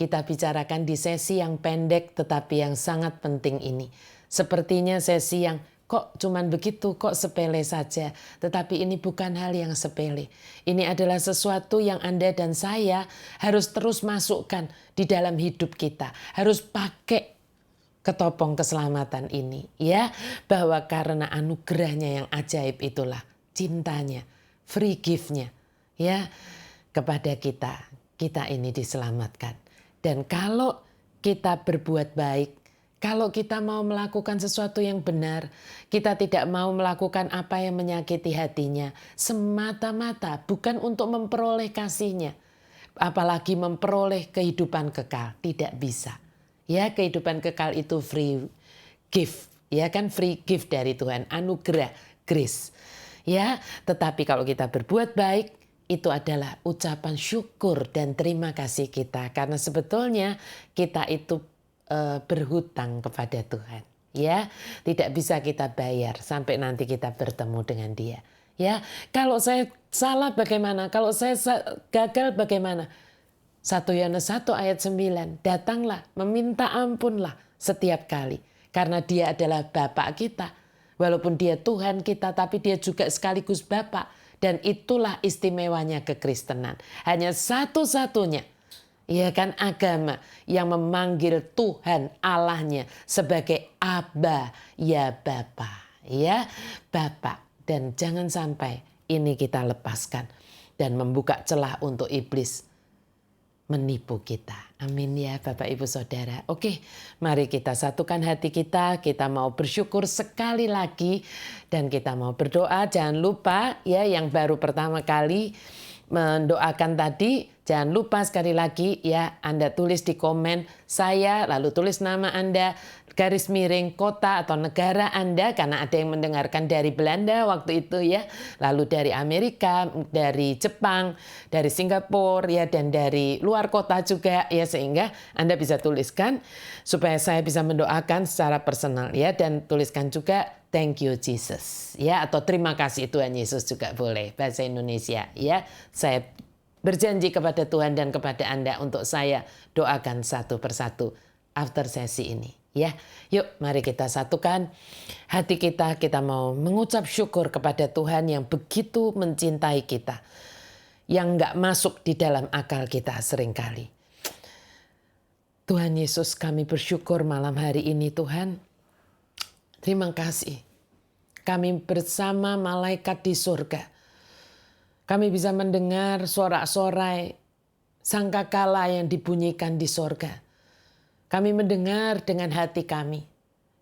kita bicarakan di sesi yang pendek tetapi yang sangat penting ini. Sepertinya sesi yang kok cuman begitu, kok sepele saja. Tetapi ini bukan hal yang sepele. Ini adalah sesuatu yang Anda dan saya harus terus masukkan di dalam hidup kita. Harus pakai ketopong keselamatan ini. Ya, bahwa karena anugerahnya yang ajaib itulah cintanya, free gift-nya. Ya, kepada kita ini diselamatkan. Dan kalau kita berbuat baik, kalau kita mau melakukan sesuatu yang benar, kita tidak mau melakukan apa yang menyakiti hatinya, semata-mata bukan untuk memperoleh kasihnya, apalagi memperoleh kehidupan kekal, tidak bisa. Ya, kehidupan kekal itu free gift, ya kan, free gift dari Tuhan, anugerah, grace. Ya, tetapi kalau kita berbuat baik, itu adalah ucapan syukur dan terima kasih kita, karena sebetulnya kita itu berhutang kepada Tuhan. Ya, tidak bisa kita bayar sampai nanti kita bertemu dengan Dia. Ya, kalau saya salah bagaimana? Kalau saya gagal bagaimana? 1 Yohanes 1 ayat 9, datanglah, meminta ampunlah setiap kali. Karena Dia adalah Bapa kita. Walaupun Dia Tuhan kita, tapi Dia juga sekaligus Bapa. Dan itulah istimewanya kekristenan. Hanya satu-satunya, ya kan, agama yang memanggil Tuhan Allahnya sebagai Abba, ya Bapa. Ya, Bapa. Dan jangan sampai ini kita lepaskan dan membuka celah untuk iblis menipu kita. Amin ya Bapak Ibu Saudara. Oke, mari kita satukan hati kita mau bersyukur sekali lagi dan kita mau berdoa. Jangan lupa ya, yang baru pertama kali mendoakan tadi, jangan lupa sekali lagi ya, Anda tulis di komen saya, lalu tulis nama Anda, garis miring kota atau negara Anda, karena ada yang mendengarkan dari Belanda waktu itu ya, lalu dari Amerika, dari Jepang, dari Singapura ya, dan dari luar kota juga ya, sehingga Anda bisa tuliskan supaya saya bisa mendoakan secara personal ya, dan tuliskan juga thank you Jesus ya, atau terima kasih Tuhan Yesus juga boleh, bahasa Indonesia ya. Saya berjanji kepada Tuhan dan kepada Anda untuk saya doakan satu persatu after sesi ini. Ya, yuk mari kita satukan hati kita mau mengucap syukur kepada Tuhan yang begitu mencintai kita, yang gak masuk di dalam akal kita seringkali. Tuhan Yesus, kami bersyukur malam hari ini Tuhan. Terima kasih. Kami bersama malaikat di surga. Kami bisa mendengar sorak-sorai sangkakala yang dibunyikan di surga. Kami mendengar dengan hati kami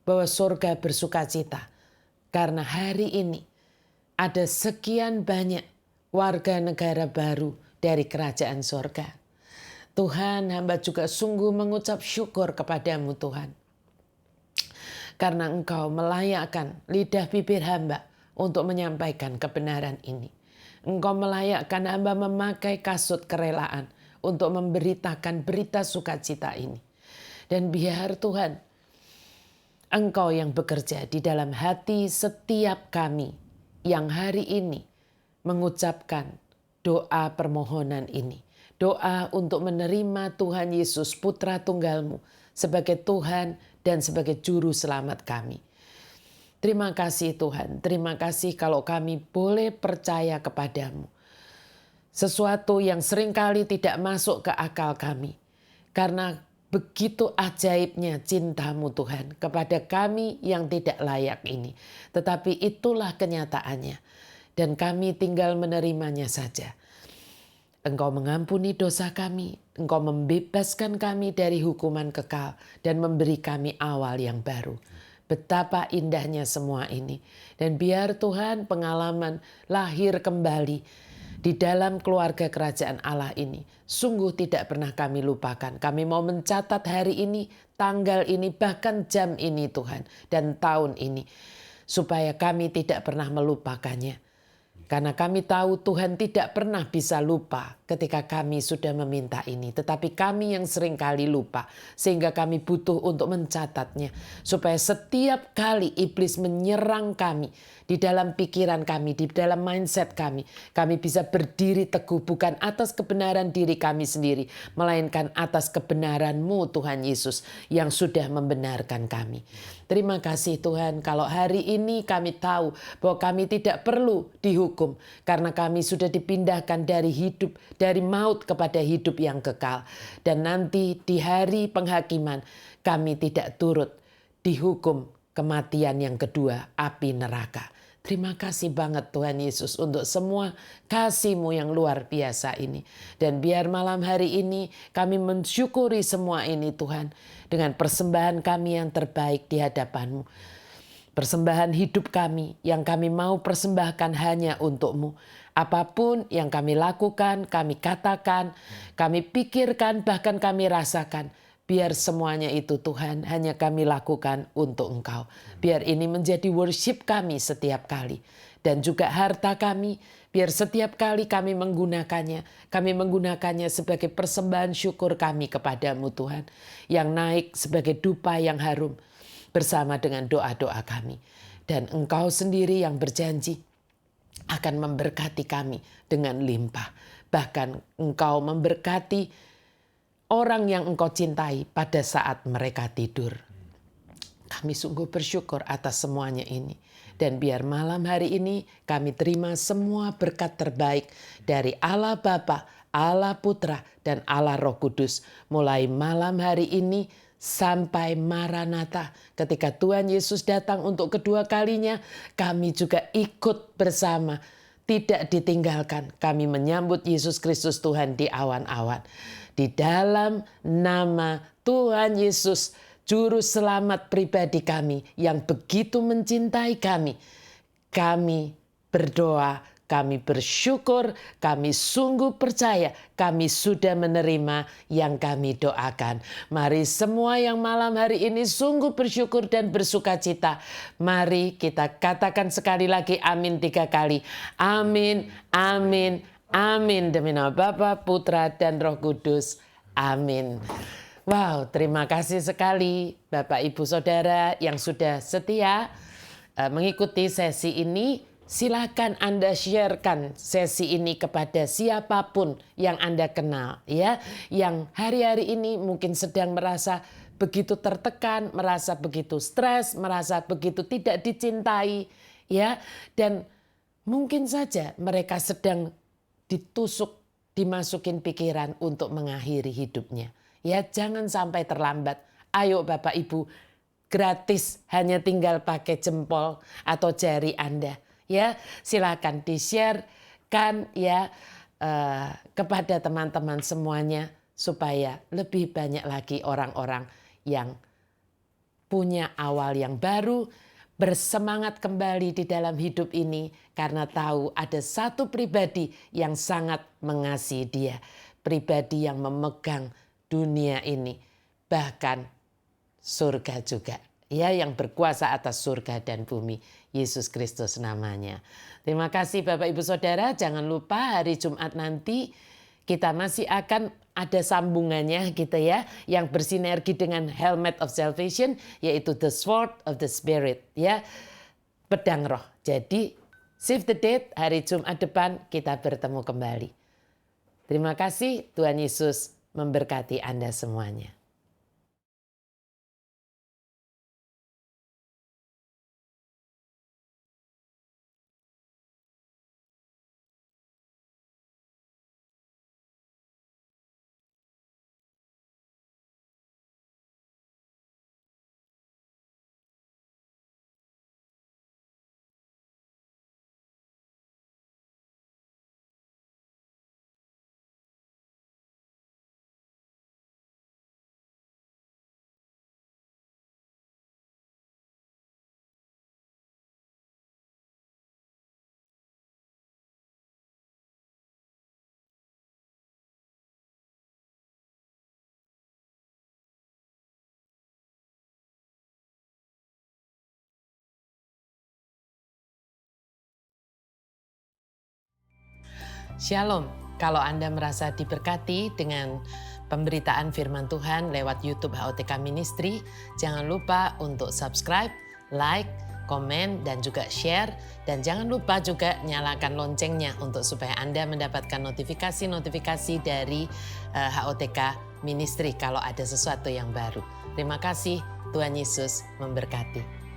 bahwa surga bersukacita karena hari ini ada sekian banyak warga negara baru dari kerajaan surga. Tuhan, hamba juga sungguh mengucap syukur kepadamu Tuhan. Karena Engkau melayakkan lidah bibir hamba untuk menyampaikan kebenaran ini. Engkau melayakkan hamba memakai kasut kerelaan untuk memberitakan berita sukacita ini. Dan biar Tuhan, Engkau yang bekerja di dalam hati setiap kami yang hari ini mengucapkan doa permohonan ini. Doa untuk menerima Tuhan Yesus Putra Tunggal-Mu sebagai Tuhan dan sebagai Juru Selamat kami. Terima kasih Tuhan, terima kasih kalau kami boleh percaya kepadamu. Sesuatu yang seringkali tidak masuk ke akal kami. Karena begitu ajaibnya cintamu Tuhan kepada kami yang tidak layak ini. Tetapi itulah kenyataannya. Dan kami tinggal menerimanya saja. Engkau mengampuni dosa kami, Engkau membebaskan kami dari hukuman kekal dan memberi kami awal yang baru. Betapa indahnya semua ini. Dan biar Tuhan pengalaman lahir kembali di dalam keluarga kerajaan Allah ini sungguh tidak pernah kami lupakan. Kami mau mencatat hari ini, tanggal ini, bahkan jam ini Tuhan dan tahun ini. Supaya kami tidak pernah melupakannya. Karena kami tahu Tuhan tidak pernah bisa lupa ketika kami sudah meminta ini. Tetapi kami yang seringkali lupa. Sehingga kami butuh untuk mencatatnya. Supaya setiap kali iblis menyerang kami. Di dalam pikiran kami, di dalam mindset kami. Kami bisa berdiri teguh bukan atas kebenaran diri kami sendiri. Melainkan atas kebenaran-Mu Tuhan Yesus yang sudah membenarkan kami. Terima kasih Tuhan kalau hari ini kami tahu bahwa kami tidak perlu dihukum. Karena kami sudah dipindahkan dari hidup, dari maut kepada hidup yang kekal. Dan nanti di hari penghakiman kami tidak turut dihukum kematian yang kedua, api neraka. Terima kasih banget Tuhan Yesus untuk semua kasih-Mu yang luar biasa ini. Dan biar malam hari ini kami mensyukuri semua ini Tuhan. Dengan persembahan kami yang terbaik di hadapan-Mu. Persembahan hidup kami yang kami mau persembahkan hanya untuk-Mu. Apapun yang kami lakukan, kami katakan, kami pikirkan, bahkan kami rasakan. Biar semuanya itu Tuhan hanya kami lakukan untuk Engkau. Biar ini menjadi worship kami setiap kali. Dan juga harta kami, biar setiap kali kami menggunakannya sebagai persembahan syukur kami kepadamu Tuhan. Yang naik sebagai dupa yang harum bersama dengan doa-doa kami. Dan Engkau sendiri yang berjanji akan memberkati kami dengan limpah. Bahkan Engkau memberkati orang yang Engkau cintai pada saat mereka tidur. Kami sungguh bersyukur atas semuanya ini. Dan biar malam hari ini kami terima semua berkat terbaik dari Allah Bapa, Allah Putra, dan Allah Roh Kudus. Mulai malam hari ini sampai Maranatha. Ketika Tuhan Yesus datang untuk kedua kalinya, kami juga ikut bersama. Tidak ditinggalkan. Kami menyambut Yesus Kristus Tuhan di awan-awan. Di dalam nama Tuhan Yesus, Juru Selamat pribadi kami yang begitu mencintai kami. Kami berdoa, kami bersyukur, kami sungguh percaya kami sudah menerima yang kami doakan. Mari semua yang malam hari ini sungguh bersyukur dan bersuka cita. Mari kita katakan sekali lagi amin 3 kali. Amin, amin, amin. Demi nama Bapa, Putra, dan Roh Kudus. Amin. Wow, terima kasih sekali Bapak Ibu Saudara yang sudah setia mengikuti sesi ini. Silakan Anda sharekan sesi ini kepada siapapun yang Anda kenal ya, yang hari-hari ini mungkin sedang merasa begitu tertekan, merasa begitu stres, merasa begitu tidak dicintai ya, dan mungkin saja mereka sedang ditusuk, dimasukin pikiran untuk mengakhiri hidupnya. Ya, jangan sampai terlambat. Ayo Bapak Ibu, gratis, hanya tinggal pakai jempol atau jari Anda. Ya, silakan di-share-kan ya kepada teman-teman semuanya supaya lebih banyak lagi orang-orang yang punya awal yang baru, bersemangat kembali di dalam hidup ini karena tahu ada satu pribadi yang sangat mengasihi dia, pribadi yang memegang dunia ini, bahkan surga juga. Ya, yang berkuasa atas surga dan bumi, Yesus Kristus namanya. Terima kasih Bapak Ibu Saudara, jangan lupa hari Jumat nanti kita masih akan ada sambungannya gitu ya, yang bersinergi dengan Helmet of Salvation, yaitu the Sword of the Spirit ya, pedang roh. Jadi save the date, hari Jumat depan kita bertemu kembali. Terima kasih, Tuhan Yesus memberkati Anda semuanya. Shalom. Kalau Anda merasa diberkati dengan pemberitaan firman Tuhan lewat YouTube HOTK Ministry, jangan lupa untuk subscribe, like, komen, dan juga share. Dan jangan lupa juga nyalakan loncengnya untuk supaya Anda mendapatkan notifikasi-notifikasi dari HOTK Ministry kalau ada sesuatu yang baru. Terima kasih, Tuhan Yesus memberkati.